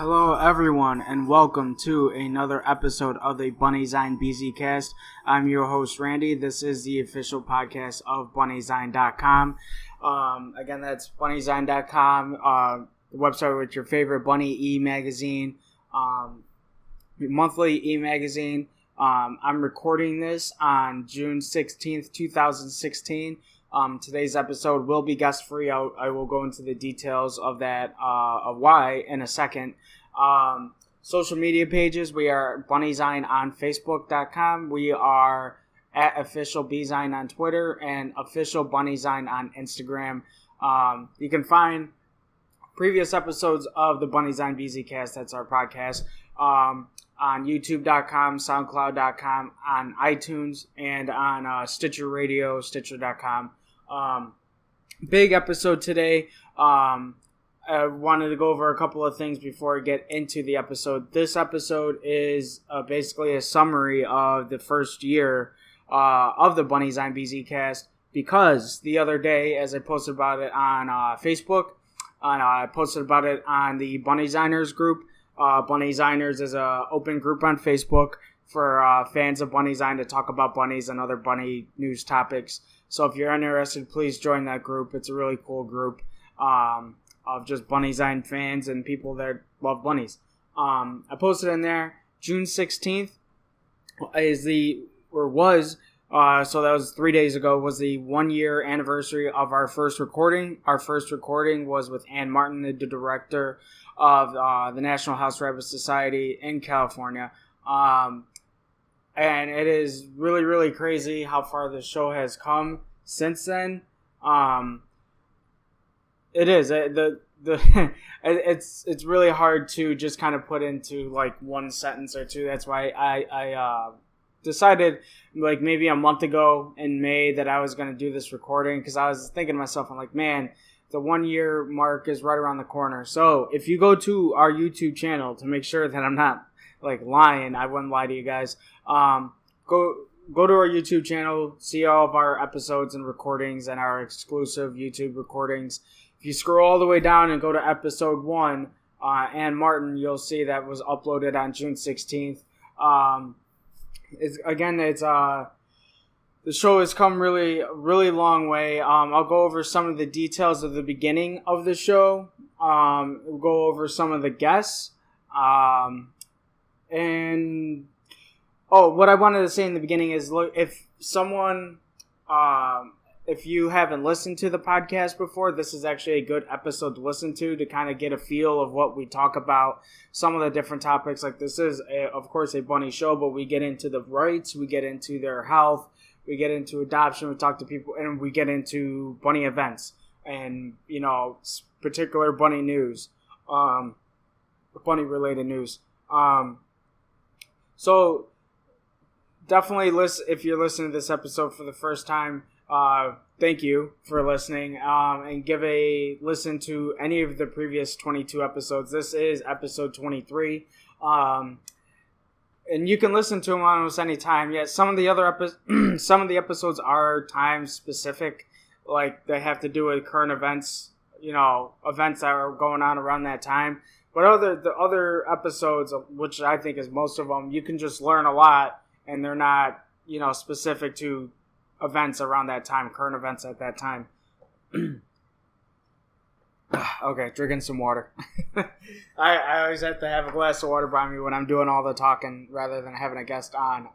Hello everyone and welcome to another episode of the Bunnyzine BZCast. I'm your host Randy. This is the official podcast of bunnyzine.com. Again, that's bunnyzine.com, the website with your favorite bunny e-magazine, monthly e-magazine. I'm recording this on June 16th, 2016. Today's episode will be guest free. I will go into the details of that, of why in a second. Social media pages, we are Bunnyzine on Facebook.com. We are at Official Bzine on Twitter and Official Bunnyzine on Instagram. You can find previous episodes of the Bunnyzine BZCast, that's our podcast, on YouTube.com, Soundcloud.com, on iTunes, and on Stitcher Radio, Stitcher.com. Big episode today. I wanted to go over a couple of things before I get into the episode. This episode is basically a summary of the first year of the Bunnyzine BZCast, because the other day, as I posted about it on Facebook, I posted about it on the Bunnyziners group. Bunnyziners is an open group on Facebook for fans of Bunnyzine to talk about bunnies and other bunny news topics. So if you're interested, please join that group. It's a really cool group of just Bunnyzine fans and people that love bunnies. I posted in there June 16th so that was 3 days ago, was the 1 year anniversary of our first recording. Our first recording was with Ann Martin, the director of the National House Rabbit Society in California. And it is really, really crazy how far the show has come since then. It is it's really hard to just kind of put into like one sentence or two. That's why I decided like maybe a month ago in May that I was going to do this recording, because I was thinking to myself, I'm like, man, the 1 year mark is right around the corner. So if you go to our YouTube channel, to make sure that I'm not like lying, I wouldn't lie to you guys, go to our YouTube channel, see all of our episodes and recordings and our exclusive YouTube recordings. If you scroll all the way down and go to episode 1, Ann Martin, you'll see that was uploaded on June 16th. The show has come really, really long way. I'll go over some of the details of the beginning of the show. We'll go over some of the guests. What I wanted to say in the beginning is, look, if you haven't listened to the podcast before, this is actually a good episode to listen to kind of get a feel of what we talk about, some of the different topics. Like, this is, of course, a bunny show, but we get into the rights, we get into their health, we get into adoption, we talk to people, and we get into bunny events and, particular bunny news, bunny-related news. So definitely listen if you're listening to this episode for the first time. Thank you for listening, and give a listen to any of the previous 22 episodes. This is episode 23, and you can listen to them almost any time. Yeah, some of the episodes are time specific, like they have to do with current events, events that are going on around that time. But the other episodes, which I think is most of them, you can just learn a lot, and they're not, specific to events around that time, current events at that time. Okay, drinking some water. I always have to have a glass of water by me when I'm doing all the talking rather than having a guest on.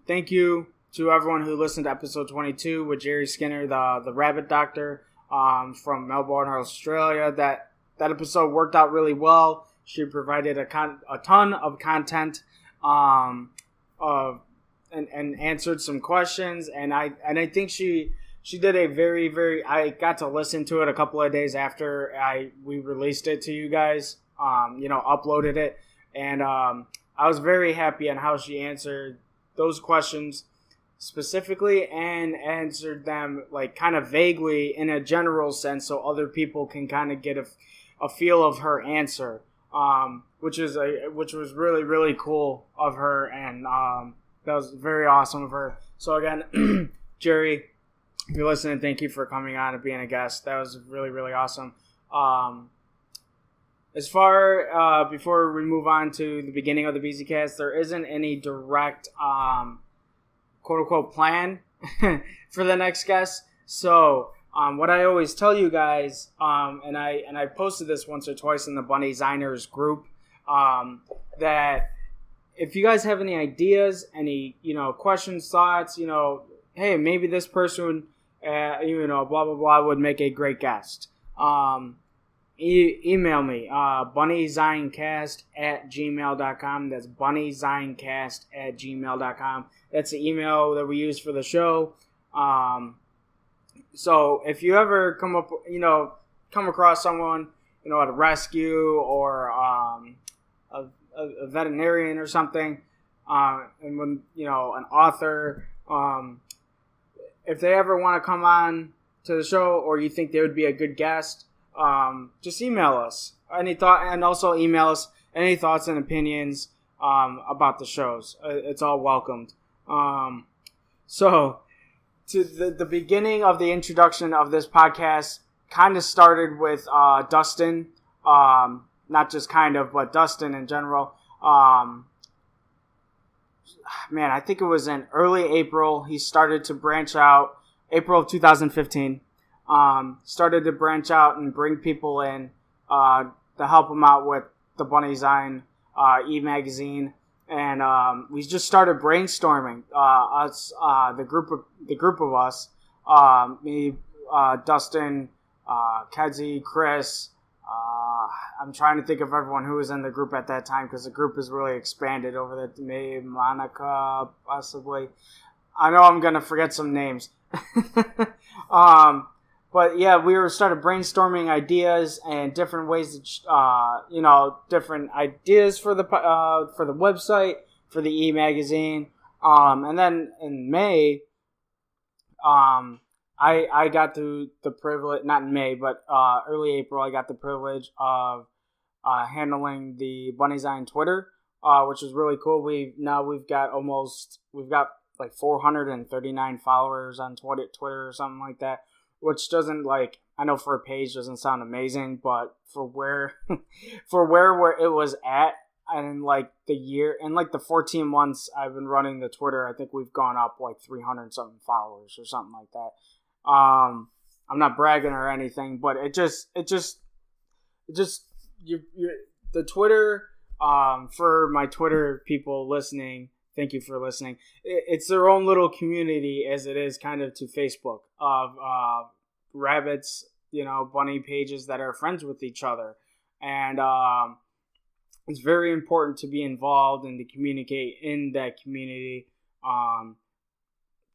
Thank you to everyone who listened to episode 22 with Jerry Skinner, the rabbit doctor, from Melbourne, Australia. That episode worked out really well. She provided a ton of content, and answered some questions, and I think she did a very, very, I got to listen to it a couple of days after we released it to you guys, uploaded it, and I was very happy on how she answered those questions specifically and answered them like kind of vaguely in a general sense, so other people can kind of get a feel of her answer, which was really, really cool of her, and that was very awesome of her. So again, Jerry, if you're listening, thank you for coming on and being a guest. That was really, really awesome. as far before we move on to the beginning of the BZCast, there isn't any direct quote unquote plan for the next guest. So what I always tell you guys, and I posted this once or twice in the Bunny Designers group, that if you guys have any ideas, any questions, thoughts, hey, maybe this person, blah blah blah, would make a great guest. Email me, bunnyzionecast@gmail.com. That's bunnyzionecast@gmail.com. That's the email that we use for the show. So if you ever come across someone, at a rescue or a veterinarian or something, and when an author, if they ever want to come on to the show, or you think they would be a good guest, just email us and also email us any thoughts and opinions about the shows. It's all welcomed. So to the beginning of the introduction of this podcast kind of started with Dustin, not just kind of, but Dustin in general. I think it was in early April. He started to branch out, April of 2015. Started to branch out and bring people in to help him out with the Bunny Design e-magazine. And we just started brainstorming. The group of us, me, Dustin, Kedzie, Chris. I'm trying to think of everyone who was in the group at that time, because the group has really expanded over the maybe Monica, possibly. I know I'm gonna forget some names. But yeah, we started brainstorming ideas and different ways to, different ideas for the website, for the e-magazine. And then in May, I got the privilege, not in May, but early April, I got the privilege of handling the Bunny Design Twitter, which is really cool. We've got like 439 followers on Twitter or something like that, which doesn't, I know for a page doesn't sound amazing, but for where it was at, and the year, in the 14 months I've been running the Twitter, I think we've gone up 300 something followers or something like that. I'm not bragging or anything, but it just the Twitter, for my Twitter people listening, thank you for listening. It's their own little community, as it is kind of to Facebook, of rabbits, bunny pages that are friends with each other. And it's very important to be involved and to communicate in that community.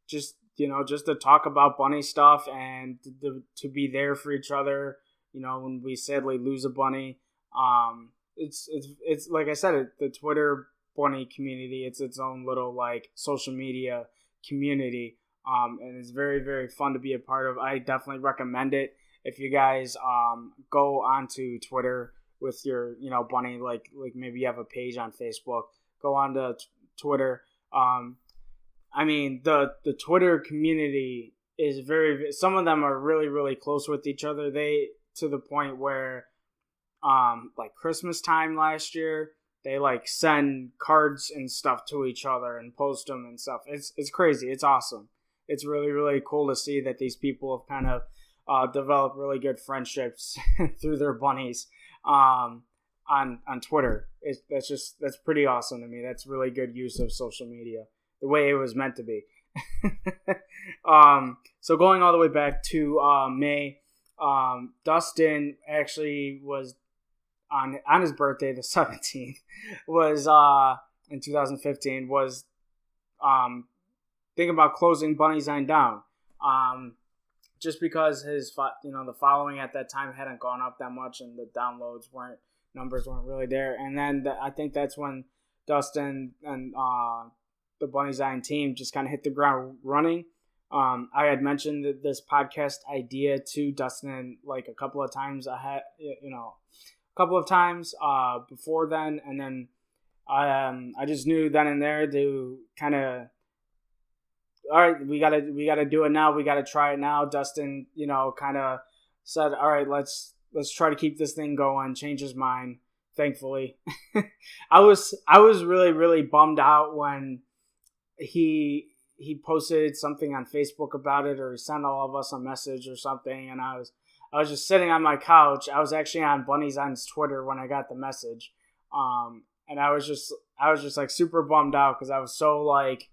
Just to talk about bunny stuff and to be there for each other, when we sadly lose a bunny. It's like I said, the Twitter bunny community, it's its own little social media community, and it's very, very fun to be a part of. I definitely recommend it. If you guys go onto Twitter with your bunny, like maybe you have a page on Facebook, go on to Twitter. The Twitter community is some of them are really, really close with each other. They, to the point where Christmas time last year, they send cards and stuff to each other and post them and stuff. It's crazy. It's awesome. It's really, really cool to see that these people have kind of developed really good friendships through their bunnies on Twitter. That's pretty awesome to me. That's really good use of social media, the way it was meant to be. So going all the way back to May, Dustin actually was on his birthday, the 17th, was in 2015, was thinking about closing Bunny Design down, just because his the following at that time hadn't gone up that much, and the numbers weren't really there. And then I think that's when Dustin and the Bunny Design team just kind of hit the ground running. I had mentioned this podcast idea to Dustin a couple of times. Before then, and then I just knew then and there to kind of, all right, we gotta do it now. We gotta try it now. Dustin, kind of said, all right, let's let's try to keep this thing going. Change his mind. Thankfully, I was really, really bummed out when he posted something on Facebook about it, or he sent all of us a message or something, and I was just sitting on my couch. I was actually on Bunny's End's Twitter when I got the message, and I was just like super bummed out because I was so like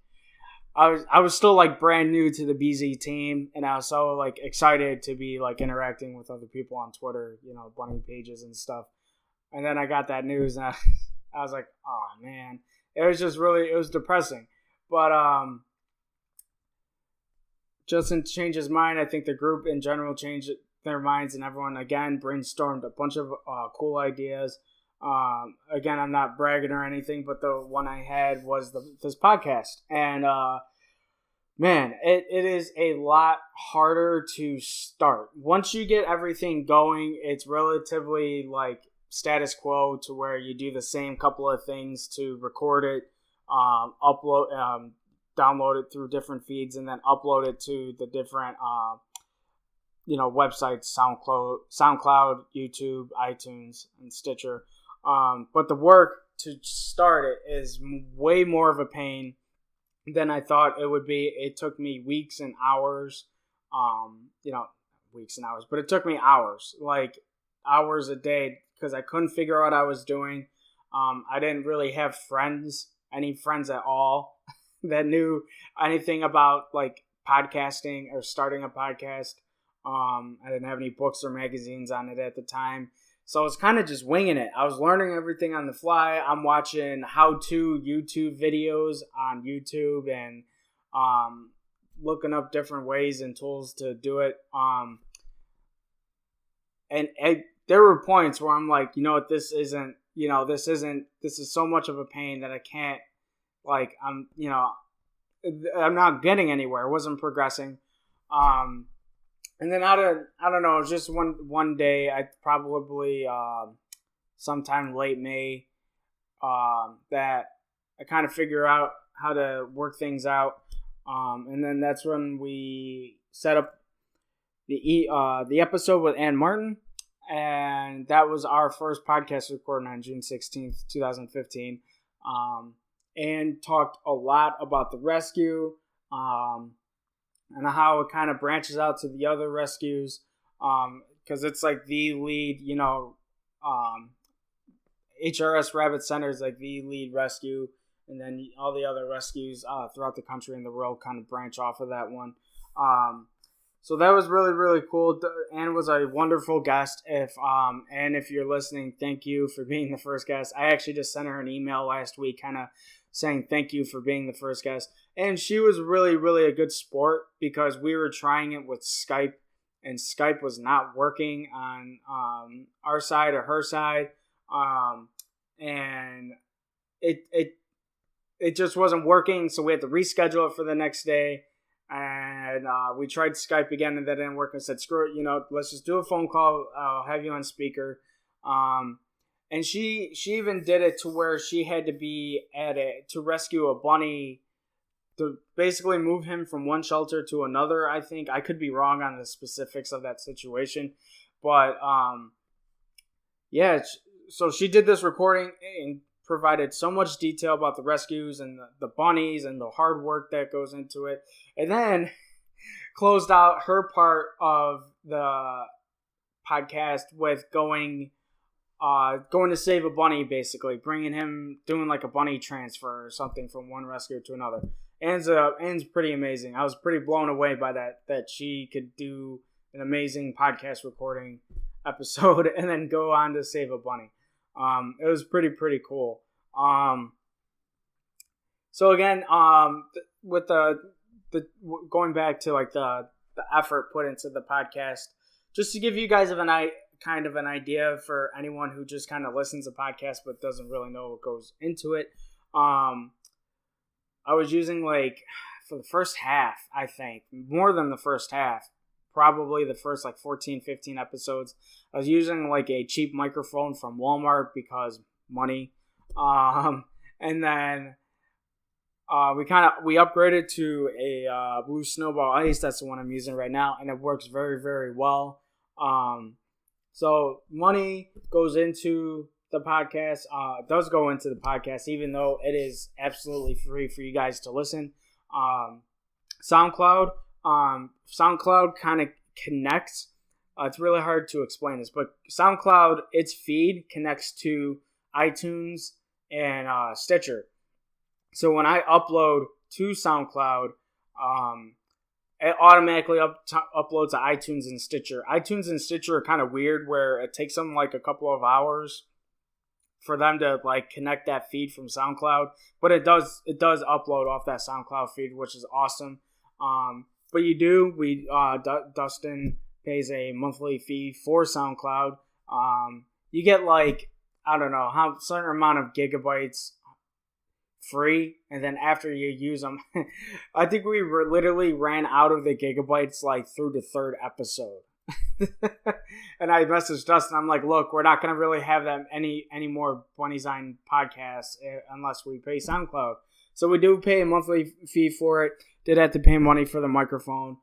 I was still like brand new to the BZ team, and I was so like excited to be like interacting with other people on Twitter, Bunny pages and stuff. And then I got that news, and I was like, oh man, it was depressing. But Justin changed his mind. I think the group in general changed their minds, and everyone again brainstormed a bunch of cool ideas. Again, I'm not bragging or anything, but the one I had was this podcast, and man, it is a lot harder to start. Once you get everything going, it's relatively like status quo, to where you do the same couple of things to record it, download it through different feeds, and then upload it to the different websites, SoundCloud, YouTube, iTunes, and Stitcher. But the work to start it is way more of a pain than I thought it would be. It took me weeks and hours, but it took me hours, like hours a day, because I couldn't figure out what I was doing. I didn't really have any friends at all that knew anything about like podcasting or starting a podcast. I didn't have any books or magazines on it at the time. So I was kind of just winging it. I was learning everything on the fly. I'm watching how-to YouTube videos on YouTube and looking up different ways and tools to do it. And there were points where I'm like, this is so much of a pain that I can't, like, I'm not getting anywhere. I wasn't progressing. And then I don't know, it was just one day, I probably sometime late May, that I kind of figure out how to work things out. And then that's when we set up the episode with Ann Martin. And that was our first podcast recording on June 16th, 2015. And talked a lot about the rescue, and how it kind of branches out to the other rescues, because it's like the lead, HRS Rabbit Center is like the lead rescue, and then all the other rescues throughout the country and the world kind of branch off of that one. So that was really, really cool. Anne was a wonderful guest. Anne, if you're listening, thank you for being the first guest. I actually just sent her an email last week kind of saying thank you for being the first guest. And she was really, really a good sport, because we were trying it with Skype, and Skype was not working on our side or her side. And it just wasn't working, so we had to reschedule it for the next day. And we tried Skype again, and that didn't work. I said, screw it, let's just do a phone call. I'll have you on speaker. And she even did it to where she had to be to rescue a bunny, to basically move him from one shelter to another. I think I could be wrong on the specifics of that situation, but yeah. So she did this recording and provided so much detail about the rescues and the bunnies and the hard work that goes into it, and then closed out her part of the podcast with going to save a bunny, basically doing like a bunny transfer or something from one rescue to another. Anne's pretty amazing. I was pretty blown away by that she could do an amazing podcast recording episode and then go on to save a bunny. It was pretty cool. So again, with the going back to like the effort put into the podcast, just to give you guys kind of an idea for anyone who just kind of listens to podcasts but doesn't really know what goes into it. I was using, like, for the first half, I think, more than the first half, probably the first like 14, 15 episodes, I was using like a cheap microphone from Walmart because money. And then we upgraded to a Blue Snowball Ice. That's the one I'm using right now, and it works very, very well. So money goes into the podcast, does go into the podcast, even though it is absolutely free for you guys to listen. SoundCloud kind of connects. It's really hard to explain this, but SoundCloud, its feed connects to iTunes and Stitcher. So when I upload to SoundCloud, it automatically uploads to iTunes and Stitcher. iTunes and Stitcher are kind of weird, where it takes them like a couple of hours for them to like connect that feed from SoundCloud, but it does upload off that SoundCloud feed, which is awesome. But Dustin pays a monthly fee for SoundCloud. You get like, I don't know, how certain amount of gigabytes free, and then after you use them, I think we literally ran out of the gigabytes like through the third episode. And I messaged Dustin. I'm like, look, we're not going to really have that any more Bunny Zine podcasts unless we pay SoundCloud. So we do pay a monthly fee for it. Did have to pay money for the microphone.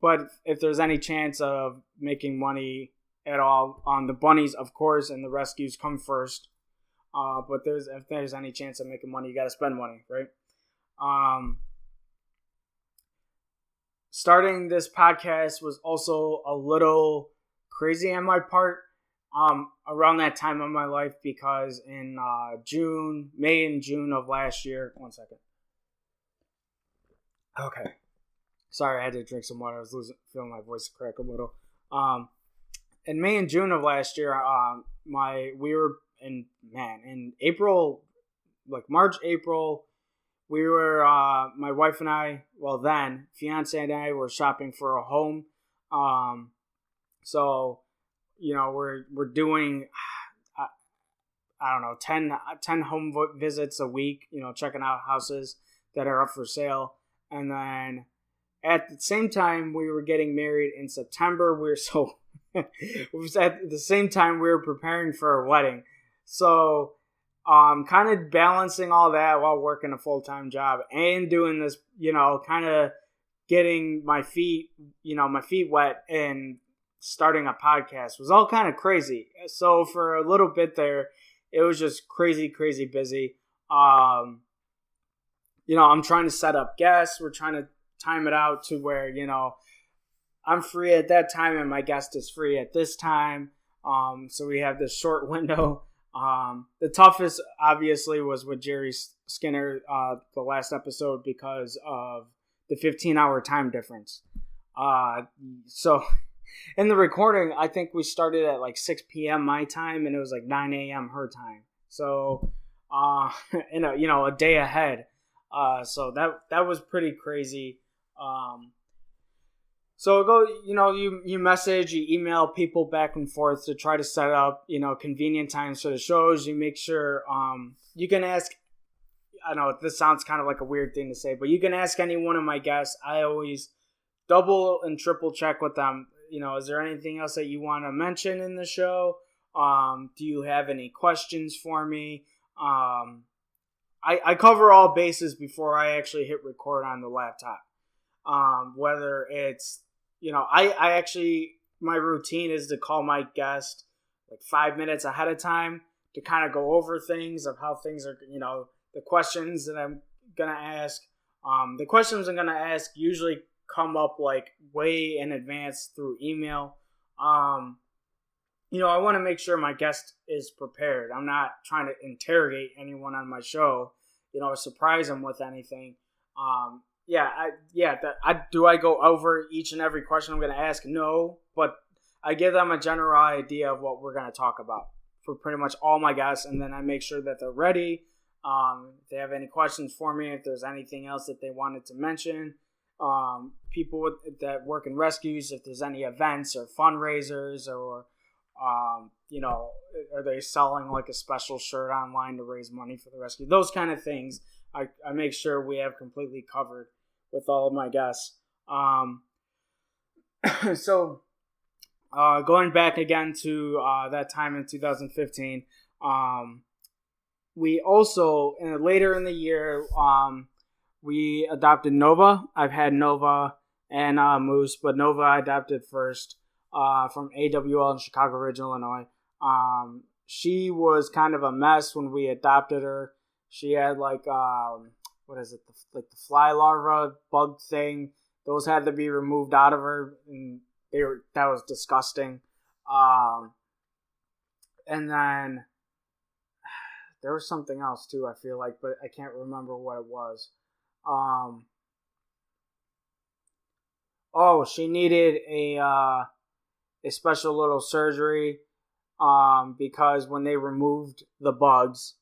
But if there's any chance of making money at all on the bunnies, of course, and the rescues come first. But if there's any chance of making money, you got to spend money, right? Starting this podcast was also a little crazy on my part around that time of my life, because in May and June of last year. One second. Okay. Sorry, I had to drink some water. I was feeling my voice crack a little. In May and June of last year, in April, like March, April, we were, my wife and I, fiance and I were shopping for a home. So, we're doing, I don't know, 10 home visits a week, checking out houses that are up for sale. And then at the same time, we were getting married in September. It was at the same time we were preparing for a wedding. So, kind of balancing all that while working a full-time job and doing this, kind of getting my feet wet and starting a podcast was all kind of crazy. So for a little bit there, it was just crazy, crazy busy. I'm trying to set up guests. We're trying to time it out to where, I'm free at that time and my guest is free at this time. So we have this short window. The toughest, obviously, was with Jerry Skinner, the last episode, because of the 15-hour time difference. So in the recording, I think we started at like 6 p.m. my time, and it was like 9 a.m. her time. So, a day ahead. So that was pretty crazy. So you message, you email people back and forth to try to set up, convenient times for the shows. You make sure, you can ask, I know this sounds kind of like a weird thing to say, but you can ask any one of my guests. I always double and triple check with them. Is there anything else that you want to mention in the show? Do you have any questions for me? I cover all bases before I actually hit record on the laptop. Whether it's, I actually, my routine is to call my guest like 5 minutes ahead of time to kind of go over things of how things are, the questions that I'm going to ask. The questions I'm going to ask usually come up like way in advance through email. I want to make sure my guest is prepared. I'm not trying to interrogate anyone on my show, or surprise them with anything. Do I go over each and every question I'm going to ask? No, but I give them a general idea of what we're going to talk about for pretty much all my guests, and then I make sure that they're ready. If they have any questions for me, if there's anything else that they wanted to mention, people that work in rescues, if there's any events or fundraisers, or are they selling like a special shirt online to raise money for the rescue? Those kind of things I make sure we have completely covered with all of my guests. So going back again to that time in 2015, we also, later in the year, we adopted Nova. I've had Nova and Moose, but Nova I adopted first. from AWL in Chicago Ridge, Illinois. She was kind of a mess when we adopted her. She had like what is it, the fly larva bug thing. Those had to be removed out of her, and that was disgusting. And then there was something else too, I feel like, but I can't remember what it was. She needed a special little surgery because when they removed the bugs,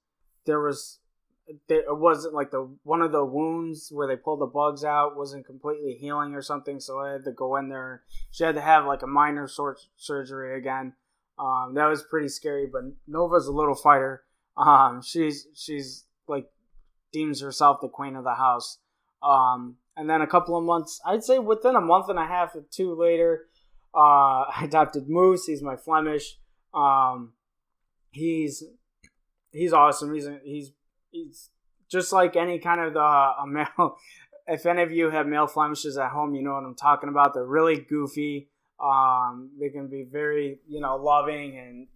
it wasn't like one of the wounds where they pulled the bugs out wasn't completely healing or something, so I had to go in there. She had to have like a minor surgery again. That was pretty scary, but Nova's a little fighter. She's like deems herself the queen of the house. And then a couple of months, I'd say within a month and a half or two later, I adopted Moose. He's my Flemish. He's awesome. He's just like any kind of a male. If any of you have male Flemishes at home, you know what I'm talking about. They're really goofy. They can be very, loving and,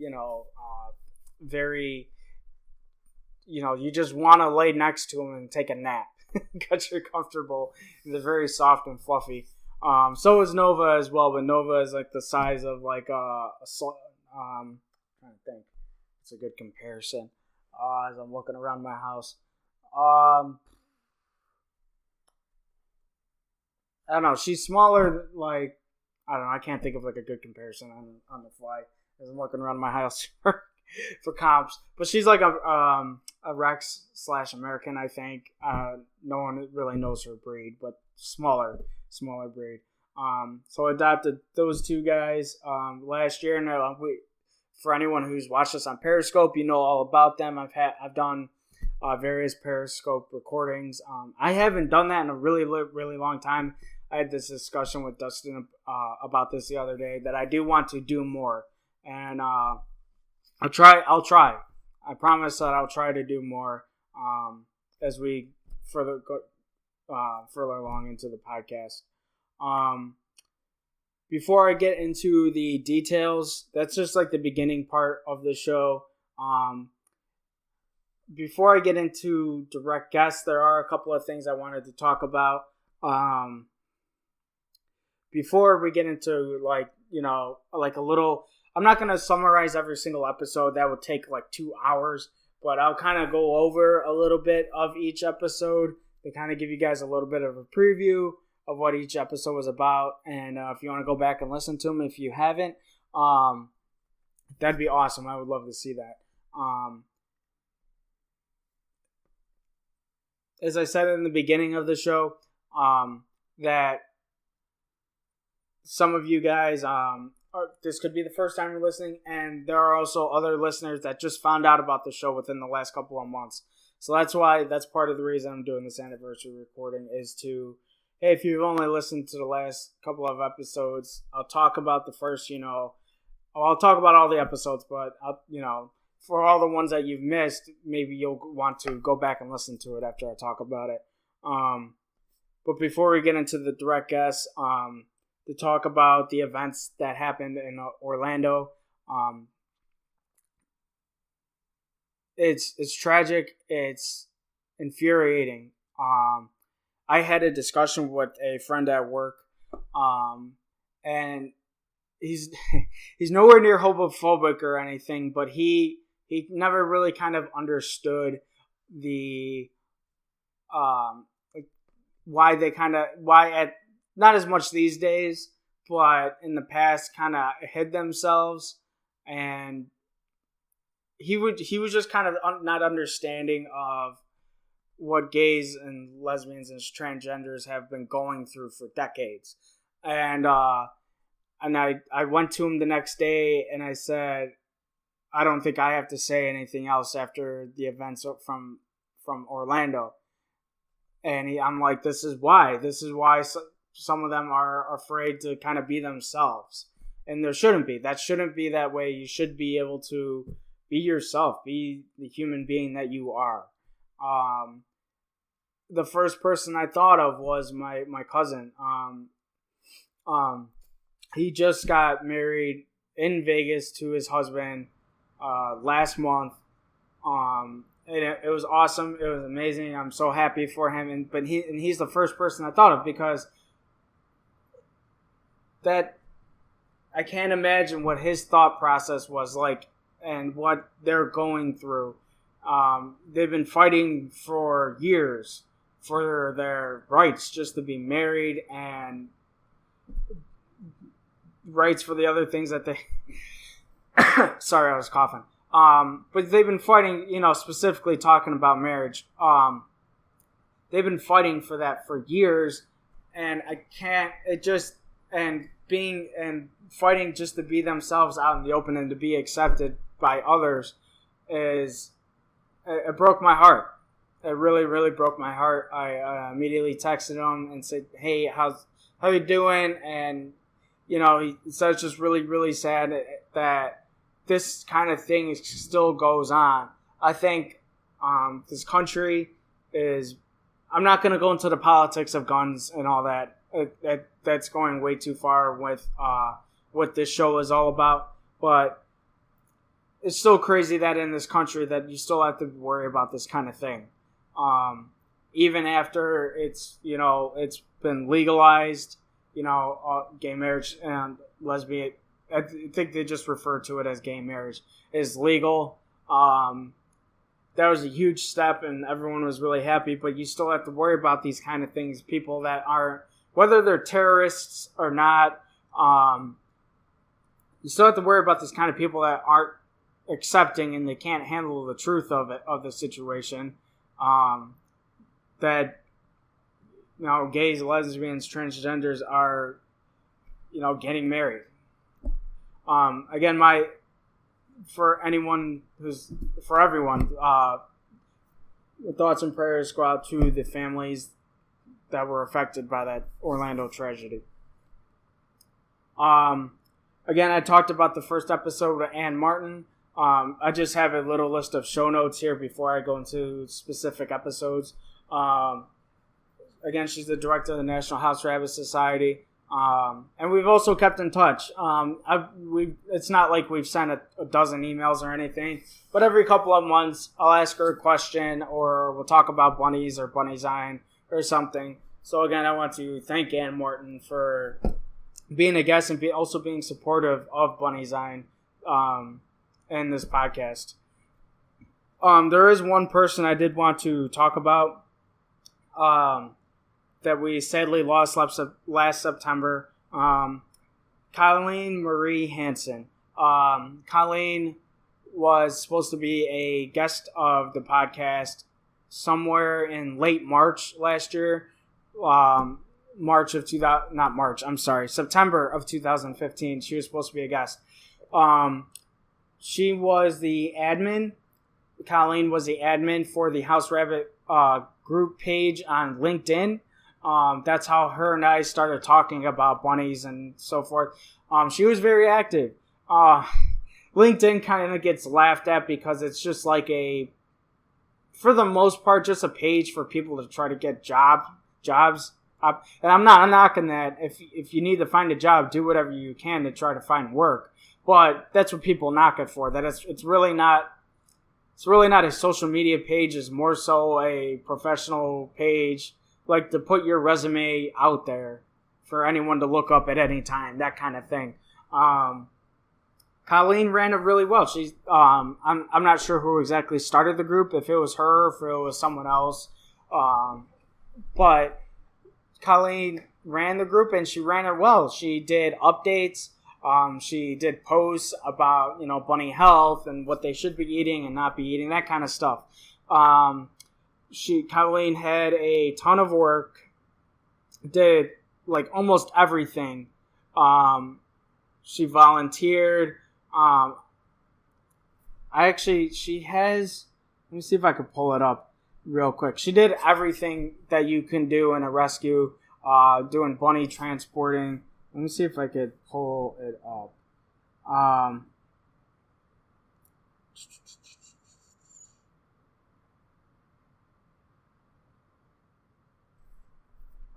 very, you just want to lay next to them and take a nap because you're comfortable. They're very soft and fluffy. So is Nova as well, but Nova is like the size of like trying to think. It's a good comparison. As I'm looking around my house. I don't know. She's smaller, like, I don't know. I can't think of like a good comparison on the fly as I'm looking around my house for comps. But she's like a Rex/American, I think. No one really knows her breed, but smaller breed. So I adopted those two guys last year, and for anyone who's watched us on Periscope, you know all about them. I've done various Periscope recordings. I haven't done that in a really, really long time. I had this discussion with Dustin about this the other day that I do want to do more, and I'll try. I promise that I'll try to do more as we further along into the podcast. Before I get into the details, that's just like the beginning part of the show. Before I get into direct guests, there are a couple of things I wanted to talk about. Before we get into like a little, I'm not going to summarize every single episode. That would take like 2 hours, but I'll kind of go over a little bit of each episode to kind of give you guys a little bit of a preview of what each episode was about, and if you want to go back and listen to them if you haven't, that'd be awesome. I would love to see that. As I said in the beginning of the show, that some of you guys, this could be the first time you're listening, and there are also other listeners that just found out about the show within the last couple of months. So that's part of the reason I'm doing this anniversary recording is to, hey, if you've only listened to the last couple of episodes, I'll talk about the first, I'll talk about all the episodes, but for all the ones that you've missed, maybe you'll want to go back and listen to it after I talk about it. But before we get into the direct guests, to talk about the events that happened in Orlando, it's tragic. It's infuriating. I had a discussion with a friend at work, and he's nowhere near homophobic or anything, but he never really kind of understood the why not as much these days, but in the past kind of hid themselves, and he was just kind of not understanding of what gays and lesbians and transgenders have been going through for decades. And I went to him the next day and I said, I don't think I have to say anything else after the events from Orlando. And I'm like, this is why some of them are afraid to kind of be themselves. And there shouldn't be. That shouldn't be that way. You should be able to be yourself, be the human being that you are. The first person I thought of was my cousin. he just got married in Vegas to his husband last month. It was awesome. It was amazing. I'm so happy for him. But he's the first person I thought of, because that I can't imagine what his thought process was like and what they're going through. They've been fighting for years for their rights just to be married, and rights for the other things that they sorry, I was coughing. But they've been fighting, specifically talking about marriage. They've been fighting for that for years, and fighting just to be themselves out in the open and to be accepted by others it broke my heart. It really, really broke my heart. I immediately texted him and said, "Hey, how you doing?" And he said it's just really, really sad that this kind of thing still goes on. I think this country is... I'm not going to go into the politics of guns and all that. That's going way too far with what this show is all about. But it's so crazy that in this country that you still have to worry about this kind of thing. Even after it's been legalized, gay marriage and lesbian... I think they just refer to it as gay marriage, is legal. That was a huge step, and everyone was really happy, but you still have to worry about these kind of things. People that are, whether they're terrorists or not, you still have to worry about these kind of people that aren't accepting and they can't handle the truth of the situation. That, gays, lesbians, transgenders are, getting married. Again, for everyone, thoughts and prayers go out to the families that were affected by that Orlando tragedy. Again, I talked about the first episode with Ann Martin. I just have a little list of show notes here before I go into specific episodes. Again, she's the director of the National House Rabbit Society. And we've also kept in touch. It's not like we've sent a dozen emails or anything, but every couple of months I'll ask her a question, or we'll talk about bunnies or Bunnyzine or something. So again, I want to thank Ann Morton for being a guest and also being supportive of Bunnyzine in this podcast. There is one person I did want to talk about that we sadly lost last September. Colleen Marie Hansen. Colleen was supposed to be a guest of the podcast somewhere in late March last year. September of 2015. She was supposed to be a guest. She was the admin. Colleen was the admin for the House Rabbit group page on LinkedIn. That's how her and I started talking about bunnies and so forth. She was very active. LinkedIn kind of gets laughed at because it's just like for the most part, just a page for people to try to get jobs. And I'm not knocking that. If you need to find a job, do whatever you can to try to find work. But that's what people knock it for. That it's really not. It's really not a social media page. It's more so a professional page, like to put your resume out there for anyone to look up at any time, that kind of thing. Colleen ran it really well. She's I'm not sure who exactly started the group, if it was her, if it was someone else. But Colleen ran the group and she ran it well. She did updates. She did posts about, bunny health and what they should be eating and not be eating, that kind of stuff. Colleen had a ton of work, did like almost everything. She volunteered. She has, let me see if I could pull it up real quick. She did everything that you can do in a rescue, doing bunny transporting. Let me see if I could pull it up.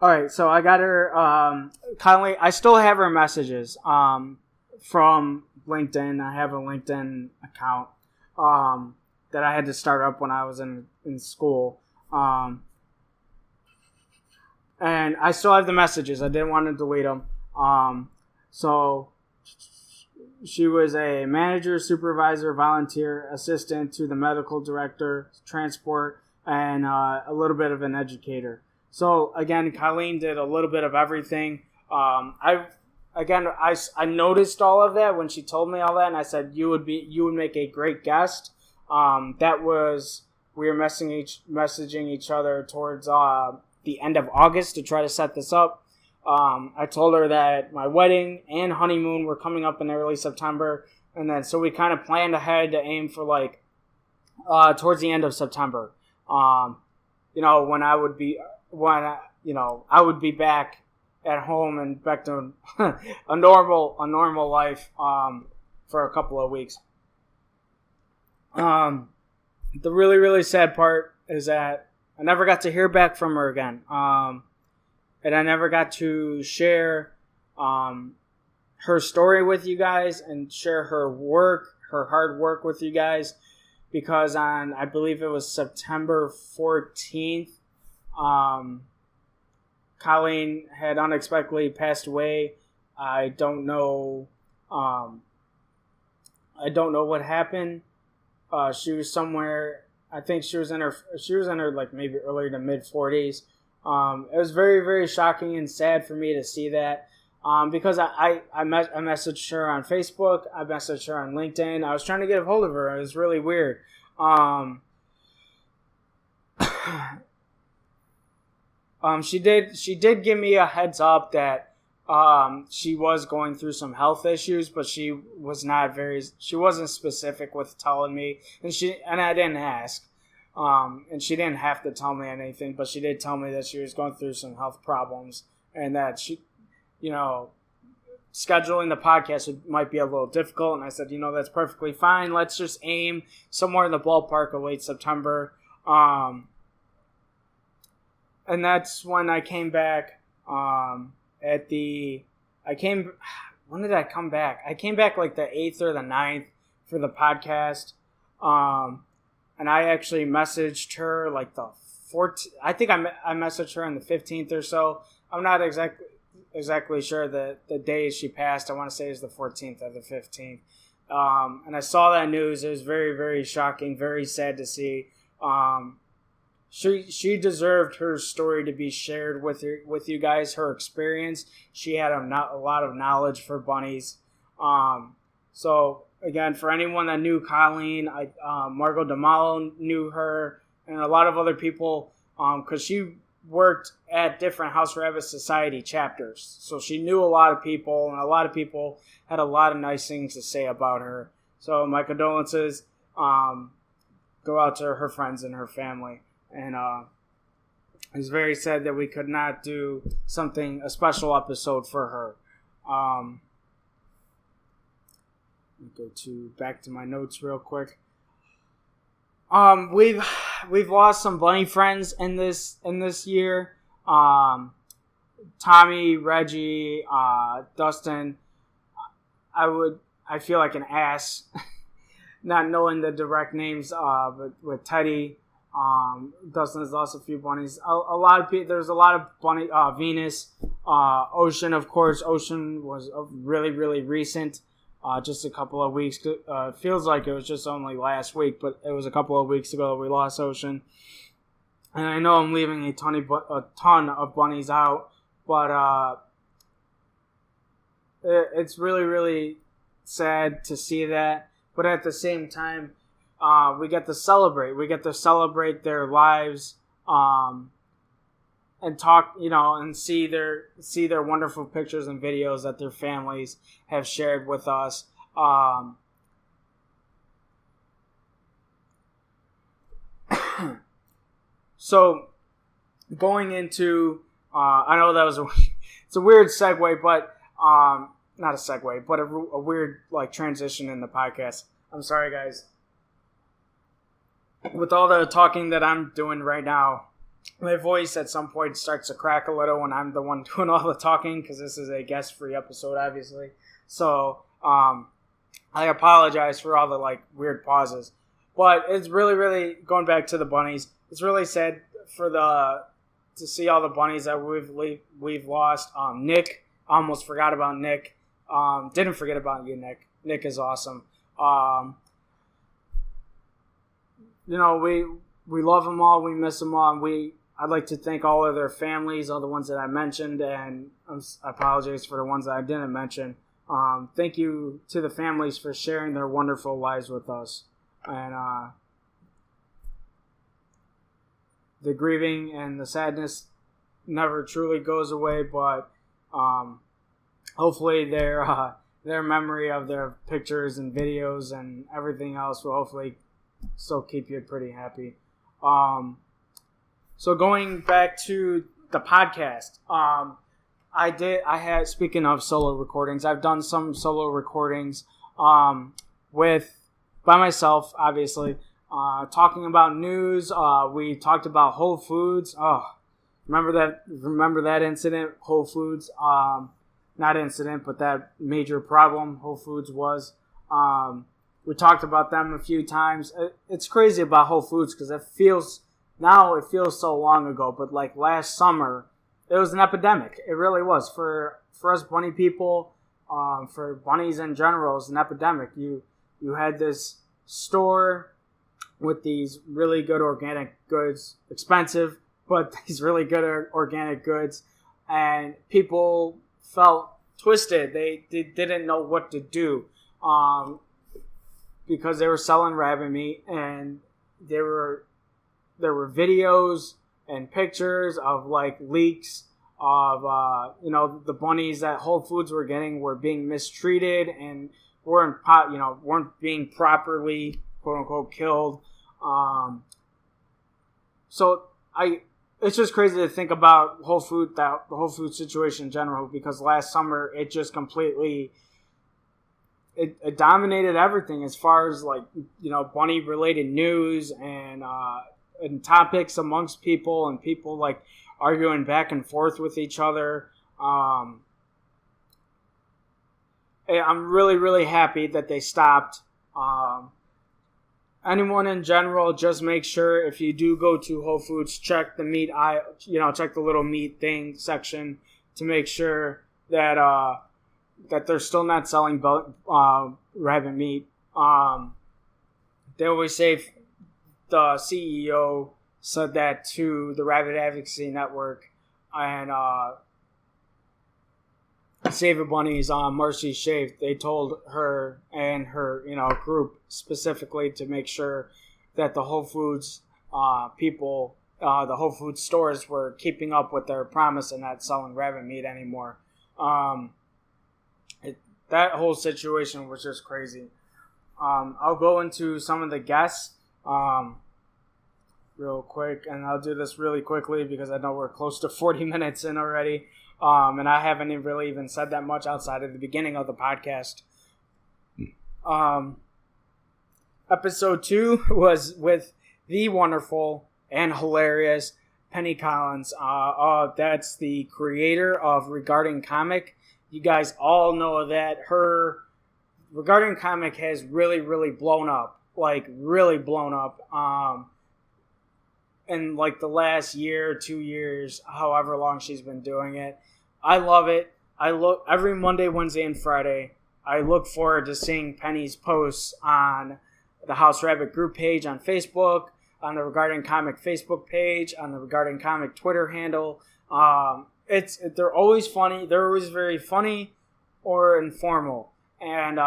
All right, so I got her. Conley, I still have her messages from LinkedIn. I have a LinkedIn account that I had to start up when I was in school. And I still have the messages. I didn't want to delete them. So she was a manager, supervisor, volunteer, assistant to the medical director, transport, and a little bit of an educator. So again, Colleen did a little bit of everything. I noticed all of that when she told me all that, and I said you would make a great guest. We were messaging each other towards the end of August to try to set this up. I told her that my wedding and honeymoon were coming up in early September, and then so we kind of planned ahead to aim for towards the end of September. When I would be back at home and back to a normal life for a couple of weeks. The really, really sad part is that I never got to hear back from her again. And I never got to share her story with you guys and share her hard work with you guys, because on, I believe it was September 14th, Colleen had unexpectedly passed away. I don't know what happened. She was somewhere. I think she was in her maybe early to mid 40s. It was very, very shocking and sad for me to see that. Because I messaged her on Facebook, I messaged her on LinkedIn. I was trying to get a hold of her. It was really weird. She did give me a heads up that she was going through some health issues, but she wasn't specific with telling me, and I didn't ask. And she didn't have to tell me anything, but she did tell me that she was going through some health problems and that she, scheduling the podcast might be a little difficult. And I said, that's perfectly fine. Let's just aim somewhere in the ballpark of late September. And that's when I came back, when did I come back? I came back like the 8th or the 9th for the podcast. And I actually messaged her like the 14th. I think I messaged her on the 15th or so. I'm not exactly sure the day she passed. I want to say it was the 14th or the 15th. And I saw that news. It was very, very shocking, very sad to see. She deserved her story to be shared with you guys, her experience. She had a lot of knowledge for bunnies. So again, for anyone that knew Colleen, Margot DeMalo knew her, and a lot of other people, because she worked at different House Rabbit Society chapters. So she knew a lot of people, and a lot of people had a lot of nice things to say about her. So my condolences go out to her friends and her family. And it's very sad that we could not do a special episode for her. Go back to my notes real quick. We've lost some bunny friends in this year. Tommy, Reggie, Dustin. I feel like an ass not knowing the direct names. But with Teddy, Dustin has lost a few bunnies. A lot of people. There's a lot of bunny. Venus, Ocean, of course. Ocean was really, really recent. Just a couple of weeks. Feels like it was just only last week, but it was a couple of weeks ago that we lost Ocean. And I know I'm leaving a ton of bunnies out, but it's really, really sad to see that. But at the same time, we get to celebrate. We get to celebrate their lives, and talk, and see their wonderful pictures and videos that their families have shared with us. So going into, I know that was it's a weird segue, but not a segue, but a weird transition in the podcast. I'm sorry, guys. With all the talking that I'm doing right now, my voice at some point starts to crack a little when I'm the one doing all the talking, because this is a guest-free episode, obviously. So I apologize for all the weird pauses. But it's really, really, going back to the bunnies, it's really sad to see all the bunnies that we've lost. Nick, I almost forgot about Nick. Didn't forget about you, Nick. Nick is awesome. We love them all. We miss them all. I'd like to thank all of their families, all the ones that I mentioned, and I apologize for the ones that I didn't mention. Thank you to the families for sharing their wonderful lives with us. And the grieving and the sadness never truly goes away, but hopefully their memory of their pictures and videos and everything else will hopefully still keep you pretty happy. So going back to the podcast, speaking of solo recordings, I've done some solo recordings by myself, obviously, talking about news. We talked about Whole Foods. Oh, remember that incident, Whole Foods? Not incident, but that major problem Whole Foods was. We talked about them a few times. It's crazy about Whole Foods because it feels so long ago, but last summer, it was an epidemic. It really was. For us bunny people, for bunnies in general, it's an epidemic. You had this store with these really good organic goods, expensive, but these really good organic goods, and people felt twisted. They didn't know what to do because they were selling rabbit meat, and there were videos and pictures of leaks of the bunnies that Whole Foods were getting were being mistreated and weren't being properly quote unquote killed. It's just crazy to think about the Whole Food situation in general, because last summer it just completely it dominated everything as far as bunny related news and topics amongst people, and people arguing back and forth with each other. I'm really, really happy that they stopped. Anyone in general, just make sure if you do go to Whole Foods, check the meat check the little meat thing section to make sure that that they're still not selling rabbit meat. They always say, the CEO said that to the Rabbit Advocacy Network, and Save a Bunny's Marcy Shave, they told her and her group specifically to make sure that the Whole Foods people, the Whole Foods stores were keeping up with their promise and not selling rabbit meat anymore. That whole situation was just crazy. I'll go into some of the guests real quick, and I'll do this really quickly because I know we're close to 40 minutes in already. And I haven't really even said that much outside of the beginning of the podcast. Episode 2 was with the wonderful and hilarious Penny Collins. That's the creator of Regarding Comic. You guys all know that her Regarding Comic has really, really blown up. Really blown up. In the last year, 2 years, however long she's been doing it. I love it. I look every Monday, Wednesday, and Friday. I look forward to seeing Penny's posts on the House Rabbit group page on Facebook, on the Regarding Comic Facebook page, on the Regarding Comic Twitter handle. They're always funny. They're always very funny or informal. And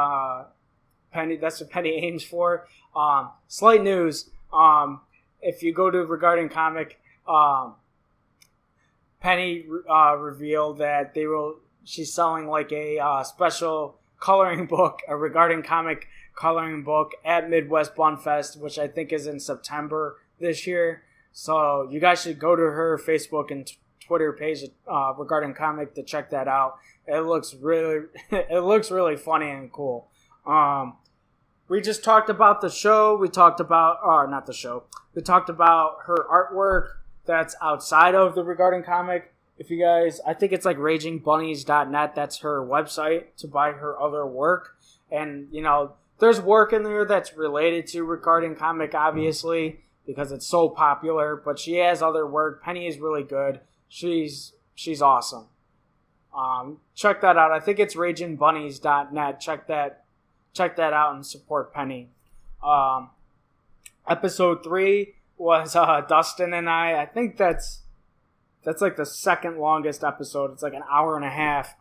Penny, that's what Penny aims for. Slight news. If you go to Regarding Comic, Penny revealed that she's selling a special coloring book, a Regarding Comic coloring book at Midwest Bun Fest, which I think is in September this year. So you guys should go to her Facebook and Twitter page, Regarding Comic, to check that out. It looks really funny and cool. We just talked about the show. We talked about, not the show. We talked about her artwork. that's outside of the Regarding Comic. If you guys, I think it's like ragingbunnies.net. That's her website to buy her other work. And, there's work in there that's related to Regarding Comic, obviously, because it's so popular. But she has other work. Penny is really good. She's awesome. Check that out. I think it's ragingbunnies.net. Check that out and support Penny. Episode 3 was Dustin and I. I think that's like the second longest episode. It's like an hour and a half.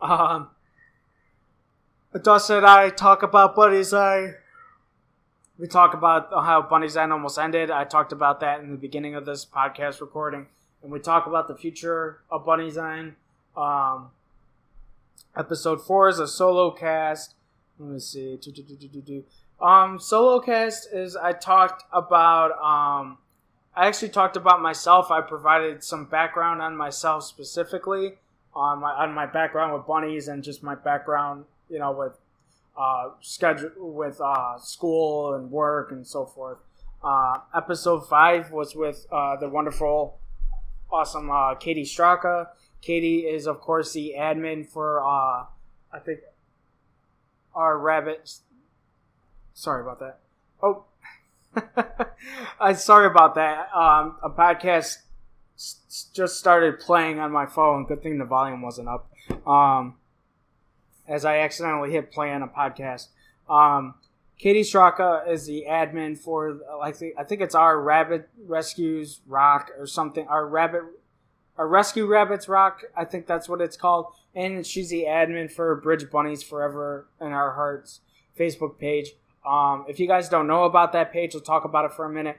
Dustin and I talk about Bunny's Eye. We talk about how Bunny's Eye almost ended. I talked about that in the beginning of this podcast recording. And we talk about the future of Bunny's Eye. Episode 4 is a solo cast. Let me see. Solo cast is I actually talked about myself. I provided some background on myself specifically, on my background with bunnies and just my background, with school and work and so forth. Episode 5 was with the wonderful, awesome Katie Straka. Katie is, of course, the admin for I think our rabbit. Sorry about that. Oh. Sorry about that. A podcast just started playing on my phone. Good thing the volume wasn't up. As I accidentally hit play on a podcast. Katie Straka is the admin for, I think it's our Rabbit Rescues Rock or something. Our Rescue Rabbits Rock. I think that's what it's called. And she's the admin for Bridge Bunnies Forever in Our Hearts Facebook page. If you guys don't know about that page, we'll talk about it for a minute.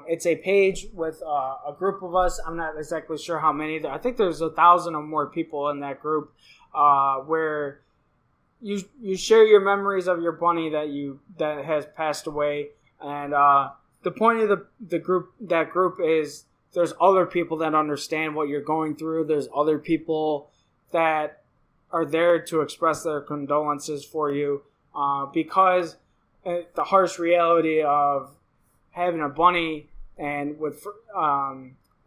It's a page with a group of us. I'm not exactly sure how many. I think there's 1,000 or more people in that group, where you share your memories of your bunny that has passed away. And the point of the group is there's other people that understand what you're going through. There's other people that are there to express their condolences for you, because the harsh reality of having a bunny and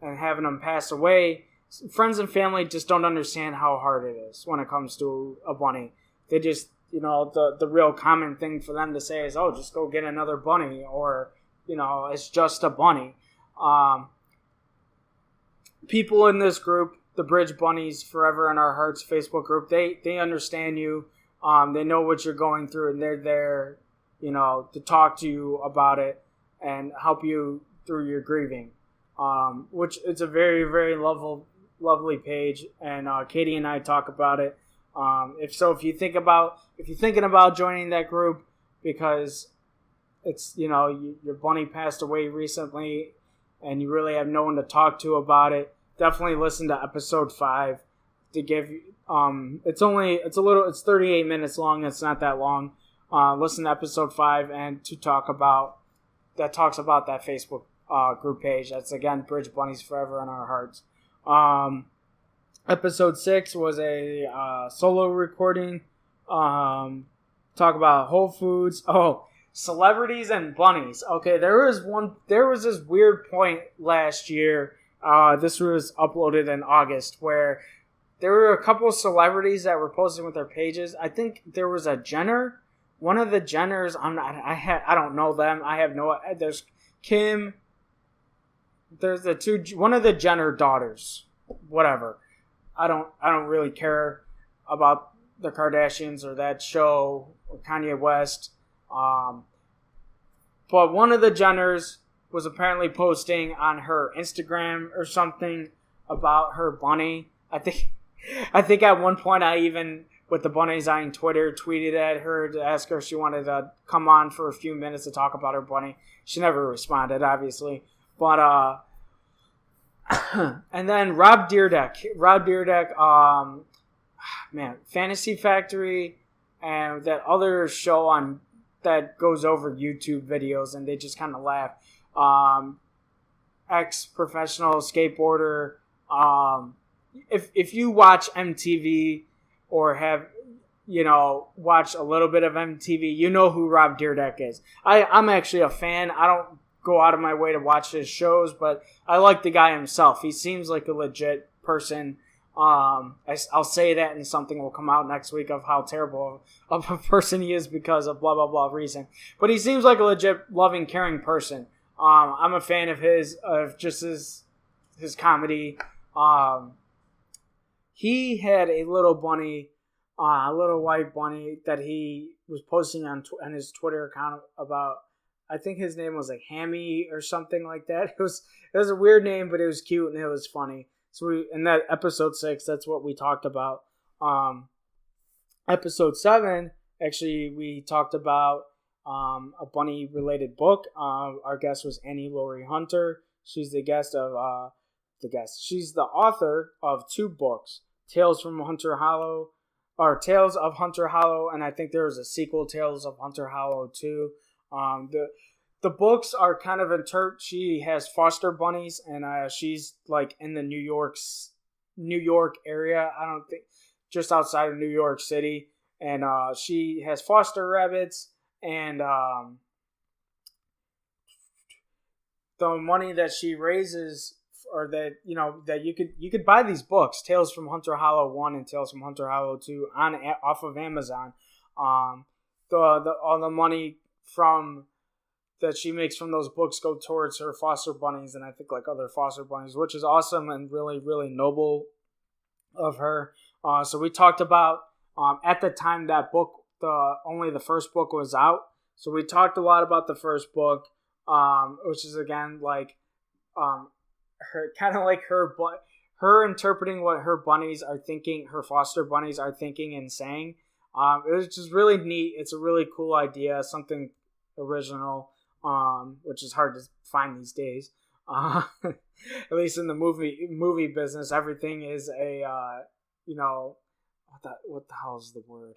having them pass away, friends and family just don't understand how hard it is when it comes to a bunny. They just, the real common thing for them to say is, oh, just go get another bunny, or, it's just a bunny. People in this group, the Bridge Bunnies Forever in Our Hearts Facebook group, they understand you. They know what you're going through, and they're there, to talk to you about it and help you through your grieving. Which it's a very, very lovely page, and Katie and I talk about it. If you're thinking about joining that group because it's, your bunny passed away recently and you really have no one to talk to about it, definitely listen to episode 5 to give you, it's 38 minutes long. It's not that long. Listen to episode 5 and talks about that Facebook group page. That's, again, Bridge Bunnies Forever in Our Hearts. Episode 6 was a solo recording. Talk about Whole Foods. Oh, celebrities and bunnies. Okay, there was this weird point last year. This was uploaded in August, where there were a couple of celebrities that were posting with their pages. I think there was a Jenner. One of the Jenners, I don't know them. I have no. There's Kim. There's one of the Jenner daughters. Whatever. I don't really care about the Kardashians or that show or Kanye West. But one of the Jenners was apparently posting on her Instagram or something about her bunny. I think at one point I even, with the Bunny's Eye on Twitter, tweeted at her to ask her if she wanted to come on for a few minutes to talk about her bunny. She never responded, obviously. But, and then Rob Dyrdek, Fantasy Factory, and that other show that goes over YouTube videos, and they just kind of laugh. Ex-professional skateboarder. If you watch MTV or have, watch a little bit of MTV, you know who Rob Dyrdek is. I'm actually a fan. I don't go out of my way to watch his shows, but I like the guy himself. He seems like a legit person. I'll say that, and something will come out next week of how terrible of a person he is because of blah blah blah reason. But he seems like a legit, loving, caring person. I'm a fan of his comedy. He had a little bunny, a little white bunny that he was posting on his Twitter account about. I think his name was like Hammy or something like that. It was a weird name, but it was cute and it was funny. So in that episode 6, that's what we talked about. Episode 7, actually, we talked about a bunny related book. Our guest was Annie Laurie Hunter. She's the She's the author of 2 books, Tales of Hunter Hollow, and I think there was a sequel, Tales of Hunter Hollow 2. The books are kind of she has foster bunnies, and she's like in the New York area. I don't think just outside of New York City, and she has foster rabbits, and the money that she raises, or that that you could buy these books, Tales from Hunter Hollow 1 and Tales from Hunter Hollow 2 off of Amazon. All the money that she makes from those books go towards her foster bunnies, and I think like other foster bunnies, which is awesome and really, really noble of her. So we talked about at the time that book, only the first book was out. So we talked a lot about the first book, which is again like her kind of like her interpreting what her bunnies are thinking, her foster bunnies are thinking and saying. It was just really neat. It's a really cool idea, something original. Which is hard to find these days. At least in the movie business, everything is a what the hell is the word?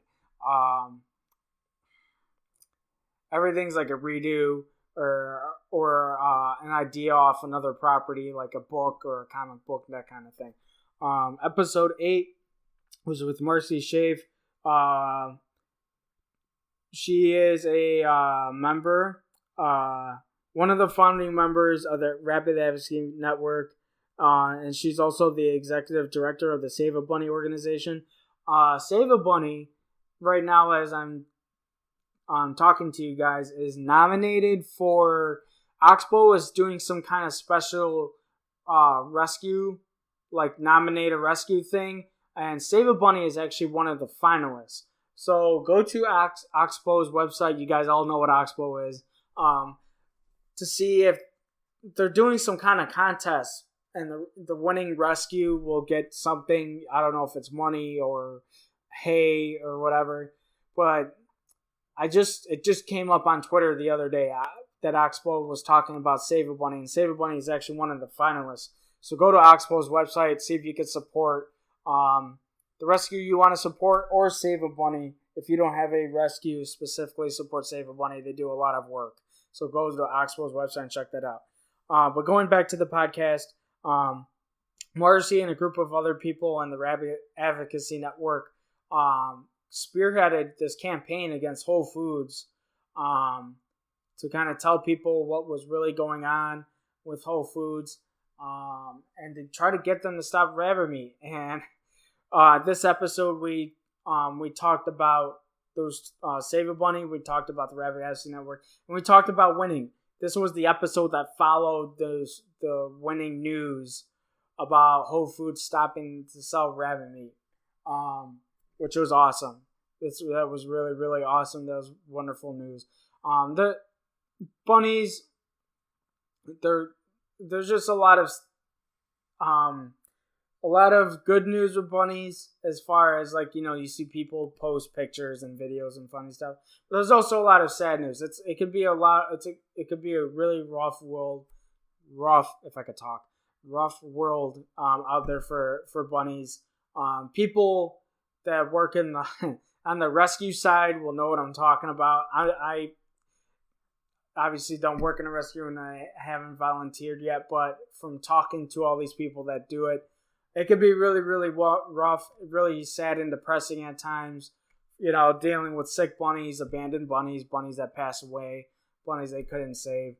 Everything's like a redo or an idea off another property, like a book or a comic book, that kind of thing. Episode 8 was with Marcy Shave. She is a member. One of the founding members of the Rapid Advocacy Network, and she's also the executive director of the Save a Bunny organization. Save a Bunny, right now as I'm talking to you guys, is nominated for Oxbow is doing some kind of special rescue, like nominate a rescue thing, and Save a Bunny is actually one of the finalists. So go to Oxbow's website. You guys all know what Oxbow is. To see if they're doing some kind of contest, and the winning rescue will get something. I don't know if it's money or hay or whatever, but it just came up on Twitter the other day that Oxbow was talking about Save a Bunny, and Save a Bunny is actually one of the finalists. So go to Oxbow's website, see if you can support the rescue you want to support, or Save a Bunny. If you don't have a rescue specifically, support Save a Bunny. They do a lot of work. So go to Oxbow's website and check that out. But going back to the podcast, Marcy and a group of other people on the Rabbit Advocacy Network spearheaded this campaign against Whole Foods to kind of tell people what was really going on with Whole Foods and to try to get them to stop rabbit meat. And this episode, we talked about those Save a Bunny. We talked about the Rabbit Advocacy Network, and we talked about winning. This was the episode that followed the winning news about Whole Foods stopping to sell rabbit meat, which was awesome. That was really, really awesome. That was wonderful news. The bunnies, there's just a lot of good news with bunnies, as far as like, you see people post pictures and videos and funny stuff. But there's also a lot of sad news. It could be a really rough world out there for bunnies. People that work on the rescue side will know what I'm talking about. I obviously don't work in a rescue and I haven't volunteered yet, but from talking to all these people that do it, it could be really, really rough, really sad and depressing at times. Dealing with sick bunnies, abandoned bunnies, bunnies that pass away, bunnies they couldn't save.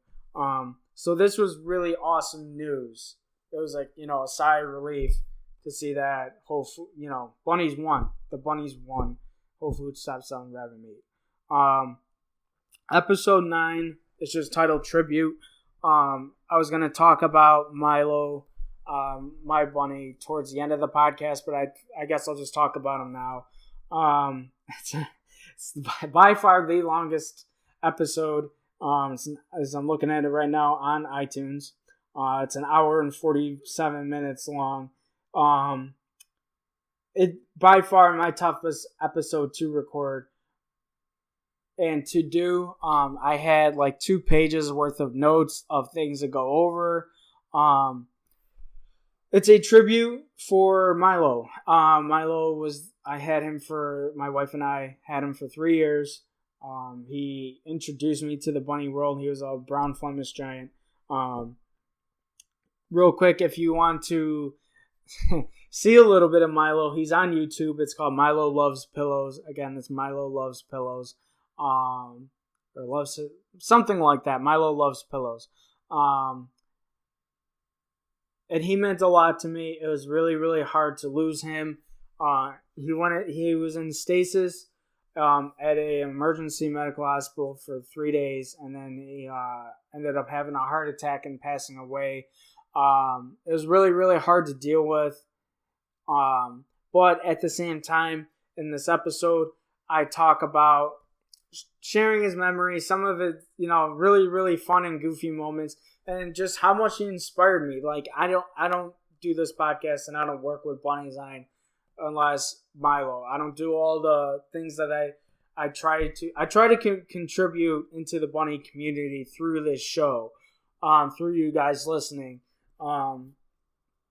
So this was really awesome news. It was like, a sigh of relief to see that bunnies won. The bunnies won. Whole Foods stopped selling rabbit meat. Episode 9 is just titled Tribute. I was going to talk about Milo, my bunny, towards the end of the podcast, but I guess I'll just talk about him now. It's by far the longest episode, as I'm looking at it right now on iTunes. It's an hour and 47 minutes long. It by far my toughest episode to record and to do. I had like 2 pages worth of notes of things to go over. It's a tribute for Milo. My wife and I had him for 3 years. He introduced me to the bunny world. He was a brown Flemish giant. Real quick, if you want to see a little bit of Milo, he's on YouTube. It's called Milo Loves Pillows. Again, it's Milo Loves Pillows. Or loves something like that. Milo Loves Pillows. And he meant a lot to me. It was really, really hard to lose him. He was in stasis at an emergency medical hospital for 3 days, and then he ended up having a heart attack and passing away. It was really, really hard to deal with. But at the same time, in this episode, I talk about sharing his memories, some of it, really, really fun and goofy moments, and just how much he inspired me. Like, I don't do this podcast and I don't work with Bunny Design unless Milo. I don't do all the things that I try to contribute into the bunny community through this show, through you guys listening.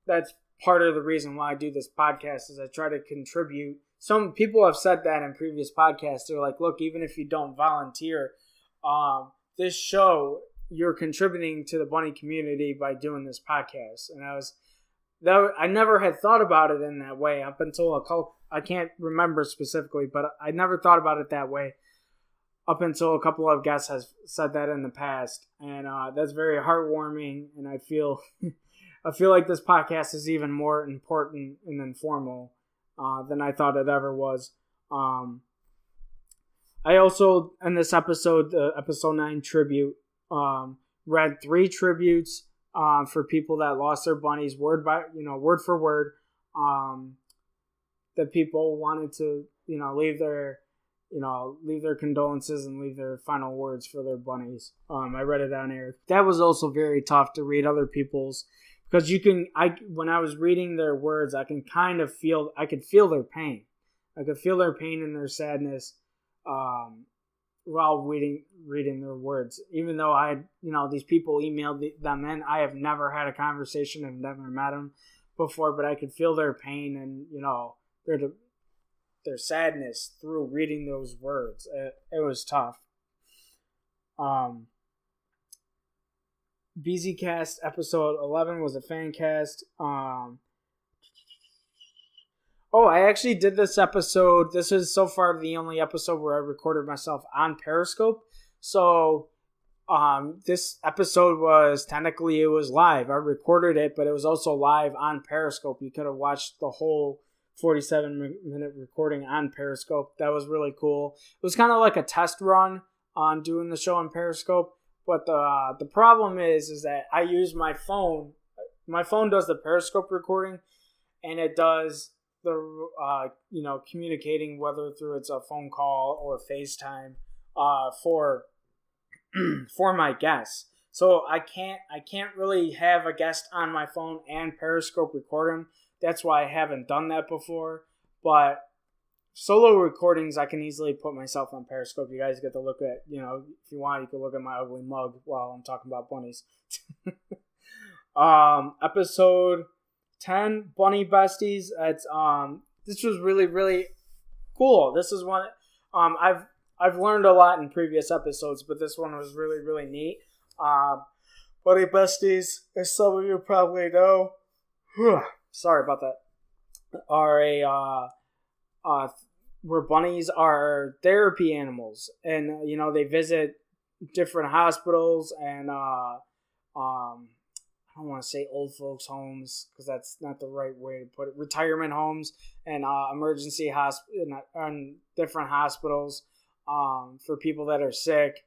That's part of the reason why I do this podcast, is I try to contribute. Some people have said that in previous podcasts. They're like, look, even if you don't volunteer, this show, you're contributing to the bunny community by doing this podcast. And I never had thought about it in that way up until I can't remember specifically, but I never thought about it that way up until a couple of guests has said that in the past. And that's very heartwarming. And I feel like this podcast is even more important and informal than I thought it ever was. I also, in this episode, the episode 9 tribute, read 3 tributes for people that lost their bunnies, word for word. That people wanted to, leave their condolences and leave their final words for their bunnies. I read it on air. That was also very tough to read other people's, because when I was reading their words, I could feel their pain. I could feel their pain and their sadness while reading their words. Even though these people emailed them in, I have never had a conversation. I've never met them before, but I could feel their pain and, their sadness through reading those words. It was tough. BZCast episode 11 was a fan cast. I actually did this episode. This is so far the only episode where I recorded myself on Periscope. So this episode was technically live. I recorded it, but it was also live on Periscope. You could have watched the whole 47-minute recording on Periscope. That was really cool. It was kind of like a test run on doing the show on Periscope. But the problem is that I use my phone. My phone does the Periscope recording, and it does the communicating, whether through it's a phone call or FaceTime, for my guests. So I can't really have a guest on my phone and Periscope record them. That's why I haven't done that before. But solo recordings, I can easily put myself on Periscope. You guys get to look at, if you want, you can look at my ugly mug while I'm talking about bunnies. Episode 10, Bunny Besties. This was really, really cool. This is one I've learned a lot in previous episodes, but this one was really, really neat. Bunny Besties, as some of you probably know, sorry about that, are where bunnies are therapy animals, and they visit different hospitals and I don't want to say old folks homes because that's not the right way to put it. Retirement homes and emergency hospital and different hospitals for people that are sick.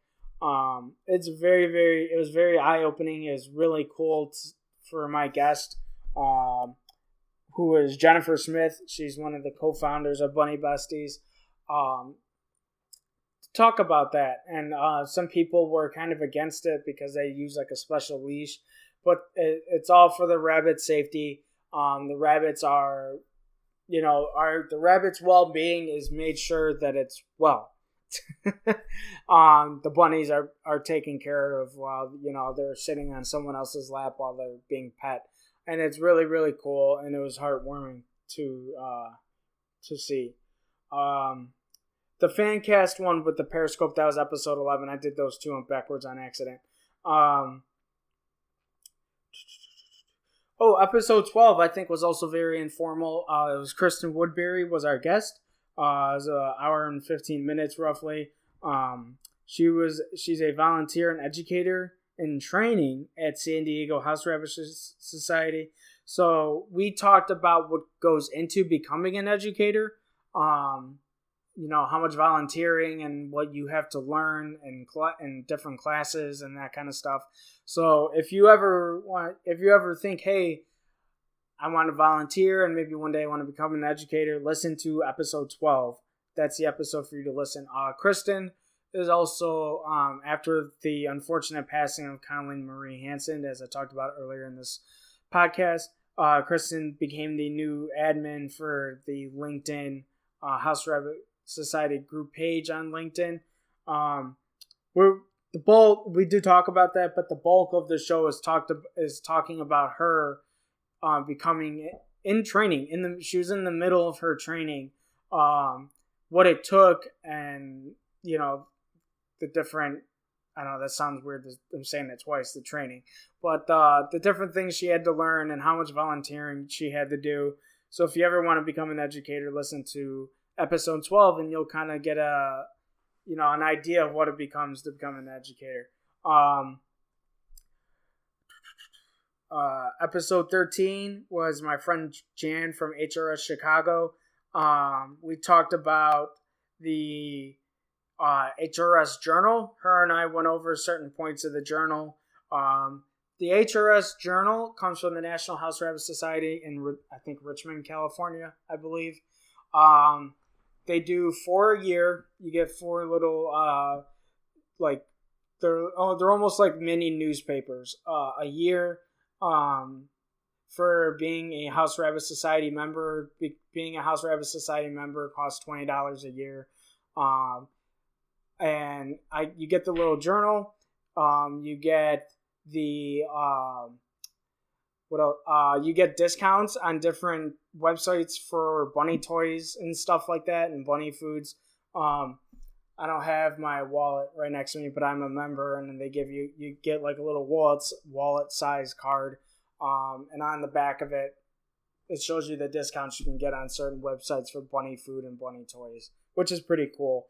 It's it was very eye opening. It was really cool for my guest, who is Jennifer Smith. She's one of the co-founders of Bunny Besties. Talk about that, and some people were kind of against it because they use like a special leash, but it's all for the rabbit safety. The rabbits are, the rabbits' well-being is made sure that it's well. The bunnies are taken care of while they're sitting on someone else's lap while they're being pet, and it's really, really cool, and it was heartwarming to see. The fan cast one with the Periscope, that was episode 11. I did those two backwards on accident. Episode 12 I think was also very informal. It was Kristen Woodbury was our guest. It was an hour and 15 minutes roughly. She's a volunteer and educator in training at San Diego House Rabbit Society. So we talked about what goes into becoming an educator. How much volunteering and what you have to learn in different classes and that kind of stuff. So if you ever think, hey, I want to volunteer and maybe one day I want to become an educator, listen to episode 12. That's the episode for you to listen. Kristen is also, after the unfortunate passing of Colleen Marie Hansen, as I talked about earlier in this podcast, Kristen became the new admin for the LinkedIn House Rabbit Society group page on LinkedIn. We do talk about that, but the bulk of the show is talking about her becoming in training. She was in the middle of her training, what it took, and the different. I don't know, that sounds weird. I'm saying that twice. The training, but the different things she had to learn and how much volunteering she had to do. So if you ever want to become an educator, listen to episode 12 and you'll kind of get an idea of what it becomes to become an educator. Episode 13 was my friend Jan from HRS Chicago. We talked about the HRS journal. Her and I went over certain points of the journal. The HRS journal comes from the National House Rabbit Society in, I think, Richmond, California, I believe. They do 4 a year. You get 4 little, they're almost like mini newspapers a year. For being a House Rabbit Society member, being a House Rabbit Society member costs $20 a year. And you get the little journal. You get the you get discounts on different websites for bunny toys and stuff like that, and bunny foods. I don't have my wallet right next to me, but I'm a member, and then they give you get like a little wallet size card, and on the back of it, it shows you the discounts you can get on certain websites for bunny food and bunny toys, which is pretty cool.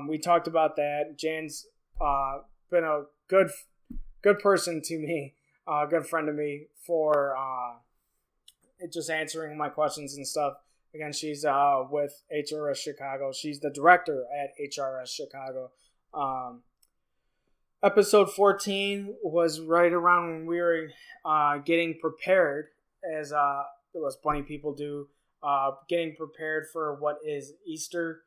We talked about that. Jan's been a good person to me, a good friend to me for just answering my questions and stuff. Again, she's with HRS Chicago. She's the director at HRS Chicago. Episode 14 was right around when we were getting prepared, as bunny people do, getting prepared for what is Easter.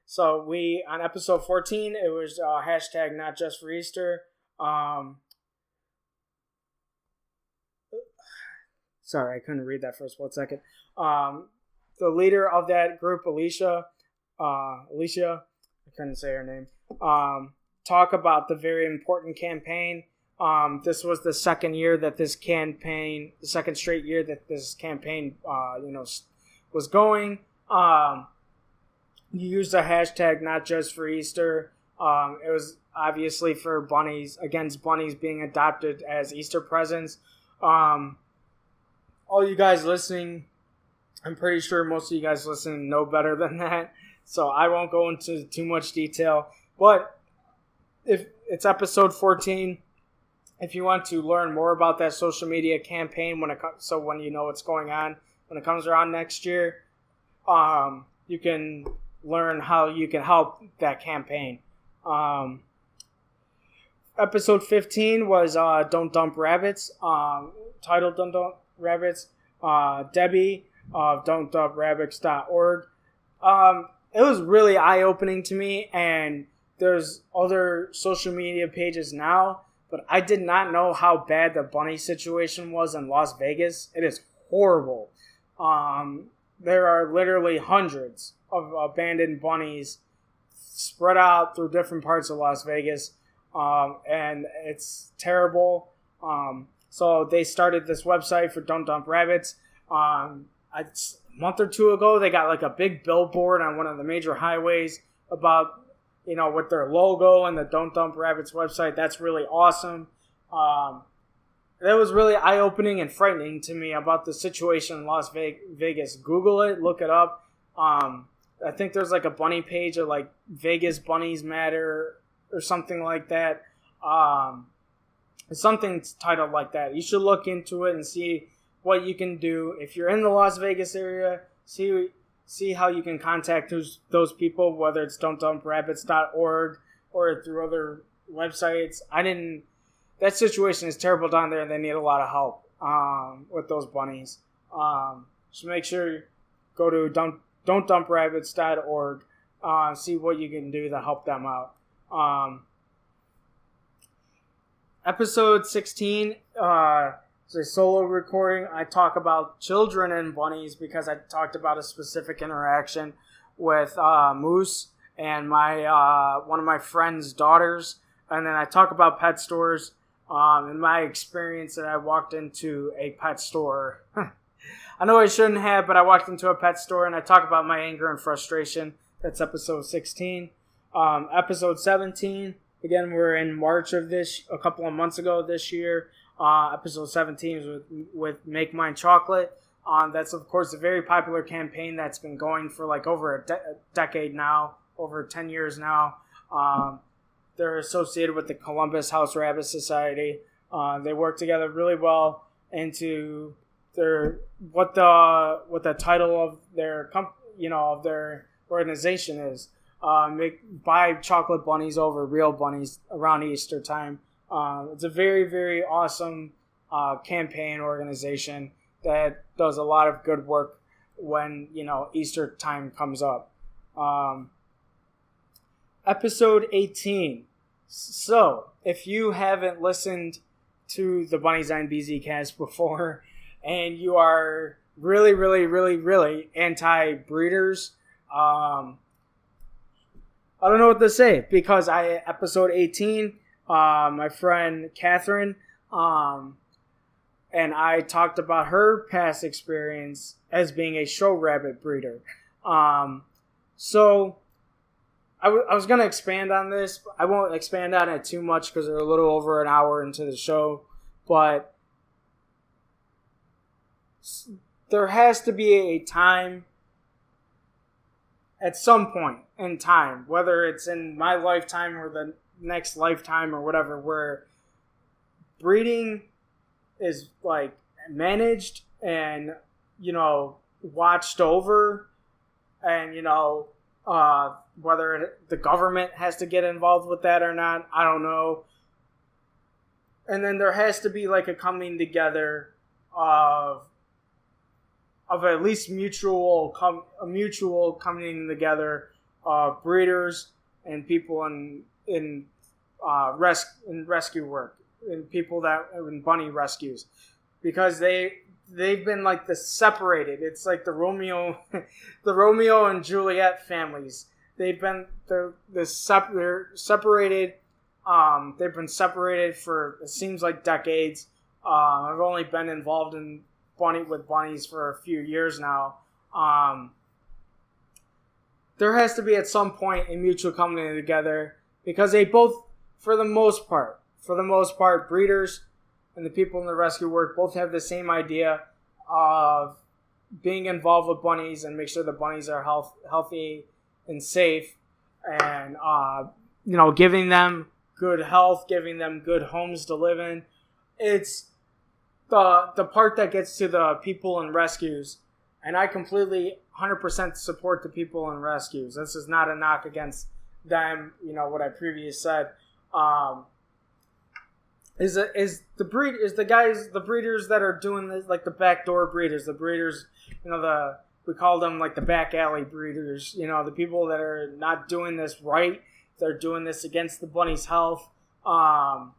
So we, on episode 14, it was hashtag not just for Easter. Sorry, I couldn't read that for a split second. The leader of that group, Alicia, I couldn't say her name, talk about the very important campaign. This was the second straight year that this campaign, was going. You used a hashtag not just for Easter. It was obviously for bunnies, against bunnies being adopted as Easter presents. All you guys listening, I'm pretty sure most of you guys listening know better than that, so I won't go into too much detail. But if it's episode 14. If you want to learn more about that social media campaign when you know what's going on when it comes around next year, you can learn how you can help that campaign. Episode 15 was Don't Dump Rabbits, titled Don't Dump Rabbits. Debbie of don'tdumprabbits.org. It was really eye-opening to me, and there's other social media pages now, but I did not know how bad the bunny situation was in Las Vegas. It is horrible. There are literally hundreds of abandoned bunnies spread out through different parts of Las Vegas, and it's terrible. So they started this website for Don't Dump Rabbits. A month or two ago, they got like a big billboard on one of the major highways about, with their logo and the Don't Dump Rabbits website. That's really awesome. That was really eye-opening and frightening to me about the situation in Las Vegas. Google it, look it up. I think there's like a bunny page of like Vegas Bunnies Matter or something like that. Something titled like that. You should look into it and see what you can do. If you're in the Las Vegas area, see how you can contact those people, whether it's don'tdumprabbits.org or through other websites. That situation is terrible down there, and they need a lot of help with those bunnies. So make sure you go to don'tdumprabbits.org, see what you can do to help them out. Episode 16 is a solo recording. I talk about children and bunnies because I talked about a specific interaction with Moose and one of my friend's daughters. And then I talk about pet stores and my experience that I walked into a pet store. I know I shouldn't have, but I walked into a pet store and I talk about my anger and frustration. That's episode 16. Episode 17. Again, we're in March of a couple of months ago this year. Episode 17 is with Make Mine Chocolate. That's, of course, a very popular campaign that's been going for like over a decade now, over 10 years now. They're associated with the Columbus House Rabbit Society. They work together really well into what the title of their of their organization is. Buy chocolate bunnies over real bunnies around Easter time. It's a very, very awesome campaign organization that does a lot of good work when Easter time comes up. Episode 18. So, if you haven't listened to the Bunnies on BZCast before, and you are really, really, really, really anti-breeders, I don't know what to say, because episode 18, my friend Catherine, and I talked about her past experience as being a show rabbit breeder. So I was going to expand on this. I won't expand on it too much because we're a little over an hour into the show, but there has to be a time at some point in time, whether it's in my lifetime or the next lifetime or whatever, where breeding is like managed and watched over, and whether the government has to get involved with that or not, I don't know. And then there has to be like a coming together of at least mutual coming together of breeders and people in rescue work, and people that in bunny rescues, because they've been like separated. It's like the Romeo and Juliet families. They're separated. They've been separated for, it seems like, decades. I've only been involved with bunnies for a few years now. There has to be at some point a mutual coming together, because they both, for the most part, breeders and the people in the rescue work both have the same idea of being involved with bunnies and make sure the bunnies are healthy and safe, and giving them good health, giving them good homes to live in. It's the part that gets to the people in rescues, and I completely 100% support the people in rescues. This is not a knock against them, what I previously said. The breeders that are doing this, like the backdoor breeders, the breeders, we call them like the back alley breeders, the people that are not doing this right. They're doing this against the bunny's health. My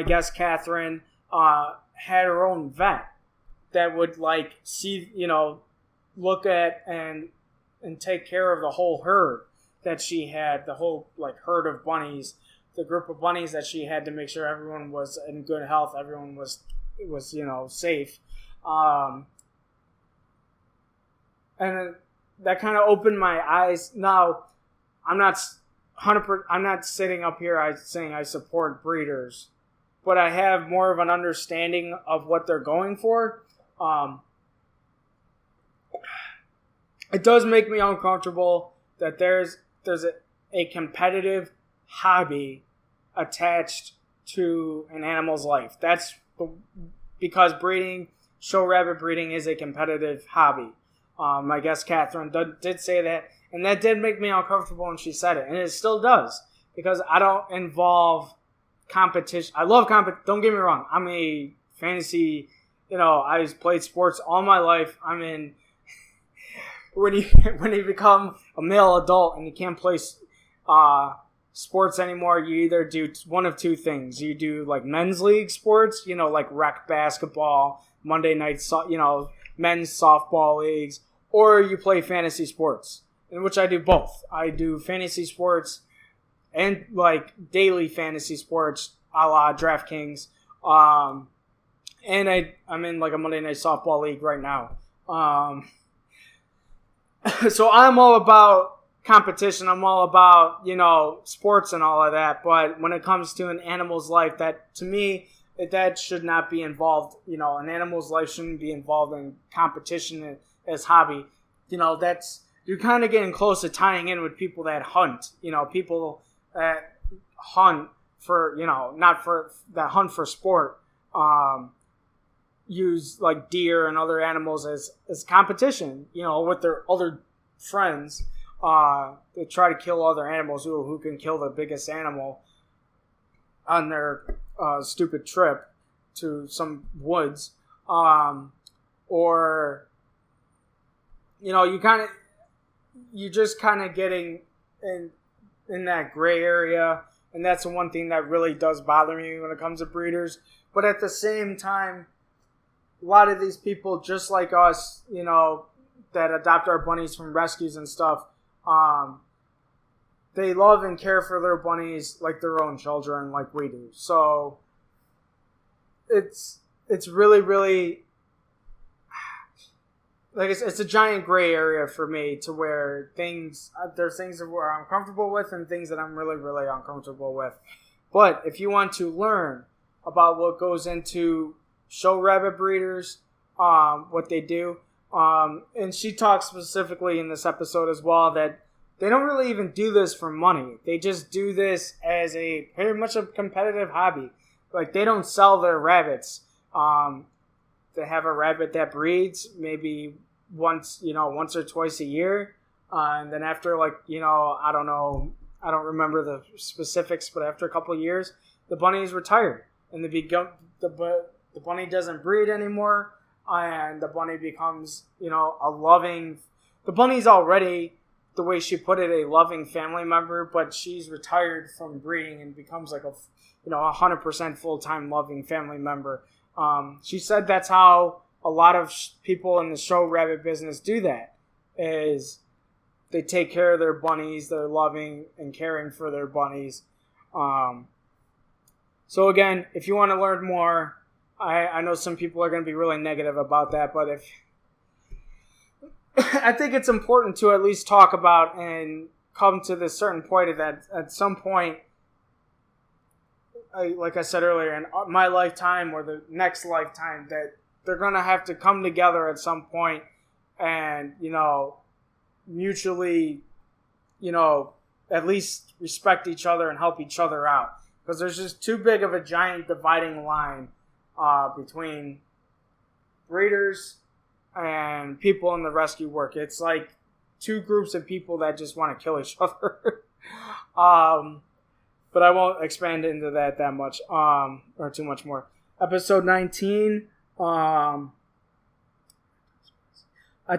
guest Catherine had her own vet that would see, look at and take care of the whole herd that she had, the whole herd of bunnies, the group of bunnies that she had, to make sure everyone was in good health, everyone was safe. And that kind of opened my eyes. Now, I'm not sitting up here saying I support breeders, but I have more of an understanding of what they're going for. It does make me uncomfortable that there's a competitive hobby attached to an animal's life. That's because show rabbit breeding is a competitive hobby. My guest Catherine did say that, and that did make me uncomfortable when she said it, and it still does, because I don't involve competition. I love competition. Don't get me wrong. I'm a fantasy. I've played sports all my life. I mean, when you become a male adult and you can't play sports anymore, you either do one of two things. You do men's league sports, like rec basketball, Monday night, men's softball leagues, or you play fantasy sports, in which I do both. I do fantasy sports and daily fantasy sports, a la DraftKings. And I'm in a Monday night softball league right now. So I'm all about competition. I'm all about, sports and all of that. But when it comes to an animal's life, that to me, that should not be involved. An animal's life shouldn't be involved in competition as hobby. You're kind of getting close to tying in with people that hunt. People that hunt for, that hunt for sport. Use deer and other animals as competition, with their other friends. They try to kill other animals who can kill the biggest animal on their stupid trip to some woods. Or you're just kind of getting in that gray area, and that's the one thing that really does bother me when it comes to breeders. But at the same time, a lot of these people, just like us, that adopt our bunnies from rescues and stuff, they love and care for their bunnies like their own children, like we do. So it's really, really, it's a giant gray area for me, to where there's things that I'm comfortable with and things that I'm really, really uncomfortable with. But if you want to learn about what goes into show rabbit breeders, what they do, and she talks specifically in this episode as well that they don't really even do this for money. They just do this as very much a competitive hobby. They don't sell their rabbits. They have a rabbit that breeds maybe once or twice a year, and then after I don't know, I don't remember the specifics, but after a couple of years, the bunny is retired, and the bunny doesn't breed anymore, and the bunny becomes, the bunny's already, the way she put it, a loving family member, but she's retired from breeding and becomes 100% full-time loving family member. She said that's how a lot of people in the show rabbit business do that, is they take care of their bunnies, they're loving and caring for their bunnies. So again, if you want to learn more, I know some people are going to be really negative about that, but I think it's important to at least talk about and come to this certain point of that at some point, like I said earlier, in my lifetime or the next lifetime, that they're going to have to come together at some point and, mutually, at least respect each other and help each other out. Because there's just too big of a giant dividing line between breeders and people in the rescue work. It's like two groups of people that just want to kill each other. But I won't expand into that much, or too much more. Episode 19, I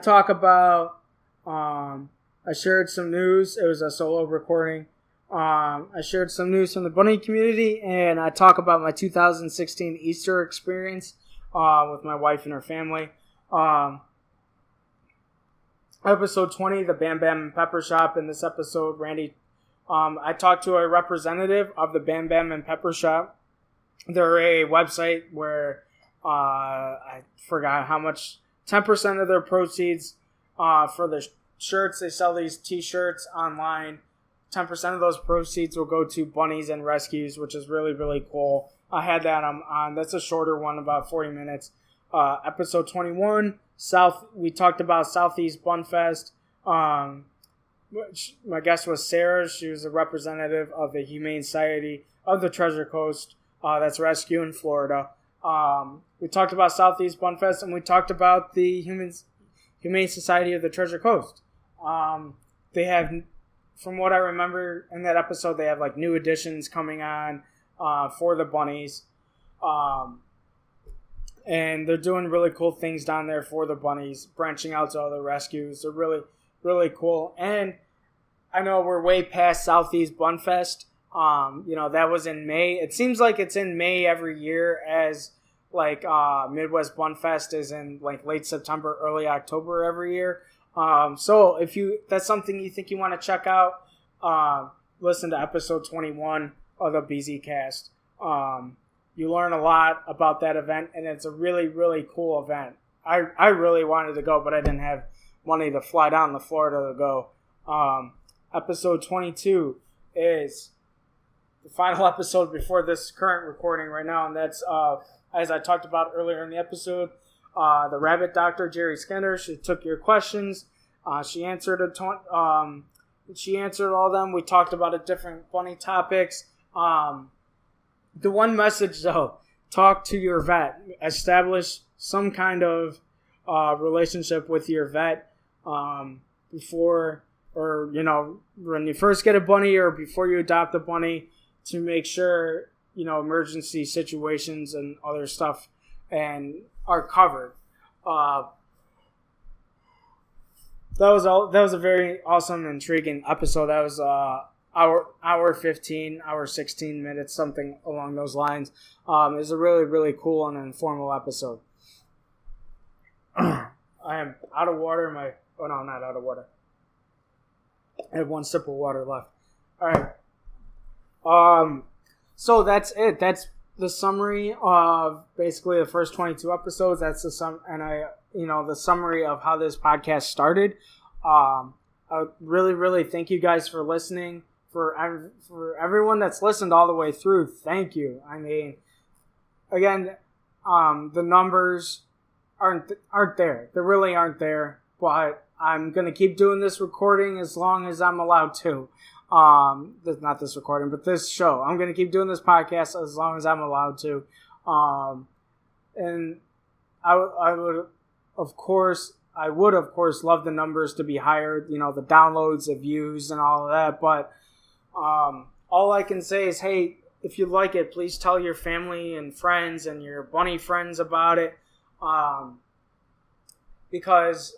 talk about, I shared some news. It was a solo recording. I shared some news from the bunny community, and I talk about my 2016 Easter experience with my wife and her family. Episode 20, the Bam Bam and Pepper Shop. In this episode, Randy, I talked to a representative of the Bam Bam and Pepper Shop. They're a website where I forgot how much, 10% of their proceeds for the shirts. They sell these t-shirts online. 10% of those proceeds will go to bunnies and rescues, which is really, really cool. I had that on. That's a shorter one, about 40 minutes. Episode 21, we talked about Southeast Bun Fest. Which my guest was Sarah. She was a representative of the Humane Society of the Treasure Coast. That's rescue in Florida. We talked about Southeast Bun Fest, and we talked about the Humane Society of the Treasure Coast. They have, from what I remember in that episode, they have like new additions coming on for the bunnies. And they're doing really cool things down there for the bunnies, branching out to other rescues. They're really, really cool. And I know we're way past Southeast Bun Fest. That was in May. It seems like it's in May every year, as like Midwest Bun Fest is in like late September, early October every year. So if that's something you think you want to check out, listen to episode 21 of the BZCast. You learn a lot about that event, and it's a really, really cool event. I really wanted to go, but I didn't have money to fly down to Florida to go. Episode 22 is the final episode before this current recording right now, and that's, as I talked about earlier in the episode, the rabbit doctor, Jerry Skinner. She took your questions. She answered she answered all of them. We talked about different funny topics. The one message, though, talk to your vet. Establish some kind of relationship with your vet before, or, when you first get a bunny or before you adopt a bunny, to make sure, emergency situations and other stuff and are covered. That was a very awesome, intriguing episode. That was hour 15, hour 16 minutes, something along those lines. It was a really, really cool and informal episode. I am out of water. No, not out of water. I have one sip of water left. All right. So that's it. That's the summary of basically the first 22 episodes. That's the summary of how this podcast started. I really, really thank you guys for listening. For everyone that's listened all the way through, thank you. I mean, again, the numbers aren't there. They really aren't there. But I'm gonna keep doing this recording as long as I'm allowed to. Not this recording, but this show. I'm gonna keep doing this podcast as long as I'm allowed to. And I would of course love the numbers to be higher. The downloads, the views, and all of that. But all I can say is, hey, if you like it, please tell your family and friends and your bunny friends about it. Because,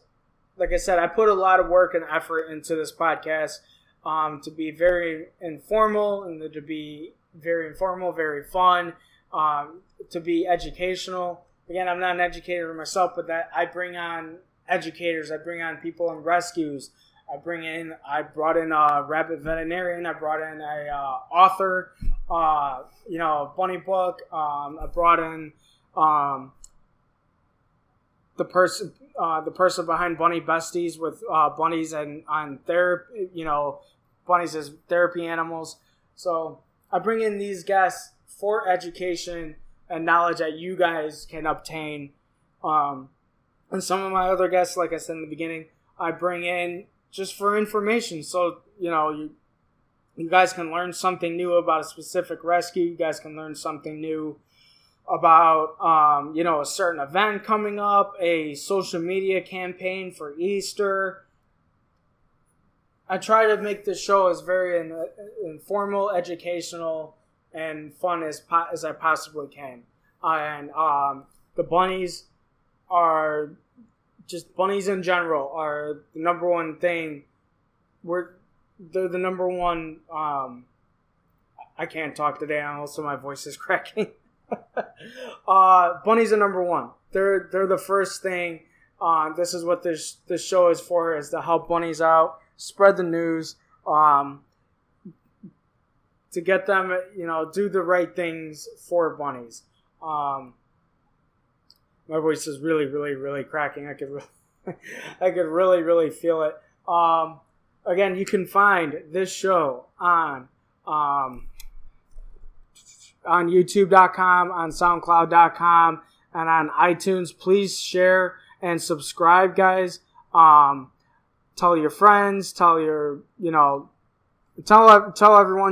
like I said, I put a lot of work and effort into this podcast to be very informal and to be very fun, to be educational. Again, I'm not an educator myself, but that I bring on educators. I bring on people in rescues. I brought in a rabbit veterinarian. I brought in a author, bunny book. I brought in the person behind Bunny Besties with bunnies and on therapy, bunnies as therapy animals. So I bring in these guests for education and knowledge that you guys can obtain. And some of my other guests, like I said in the beginning, I bring in just for information. So, You guys can learn something new about a specific rescue. You guys can learn something new about, a certain event coming up, a social media campaign for Easter. I try to make this show as very informal, educational, and fun as I possibly can. And the bunnies are just bunnies in general are the number one thing. They're the number one. I can't talk today. Also, my voice is cracking. Bunnies are number one. They're the first thing. This is what this show is for: is to help bunnies out, spread the news, to get them, do the right things for bunnies. My voice is really, really, really cracking. I could really, really feel it. Again, you can find this show on YouTube.com, on Soundcloud.com, and on iTunes. Please share and subscribe, guys. Tell your friends. Tell everyone.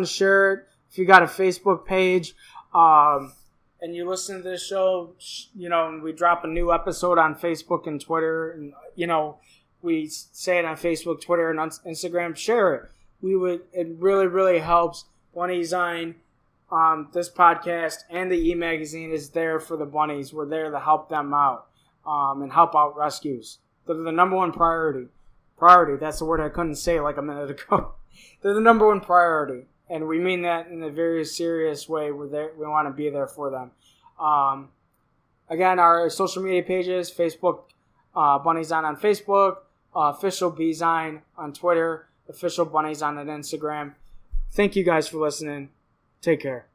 Share it. If you got a Facebook page, and you listen to this show, and we drop a new episode on Facebook and Twitter, and we say it on Facebook, Twitter, and on Instagram, share it. It really, really helps. Bunnies Zine, this podcast and the e-magazine is there for the bunnies. We're there to help them out, and help out rescues. They're the number one priority. Priority, that's the word I couldn't say like a minute ago. They're the number one priority. And we mean that in a very serious way. We're there. We want to be there for them. Again, our social media pages, Facebook, Bunnies on Facebook, official BZine on Twitter, official Bunnies on Instagram. Thank you guys for listening. Take care.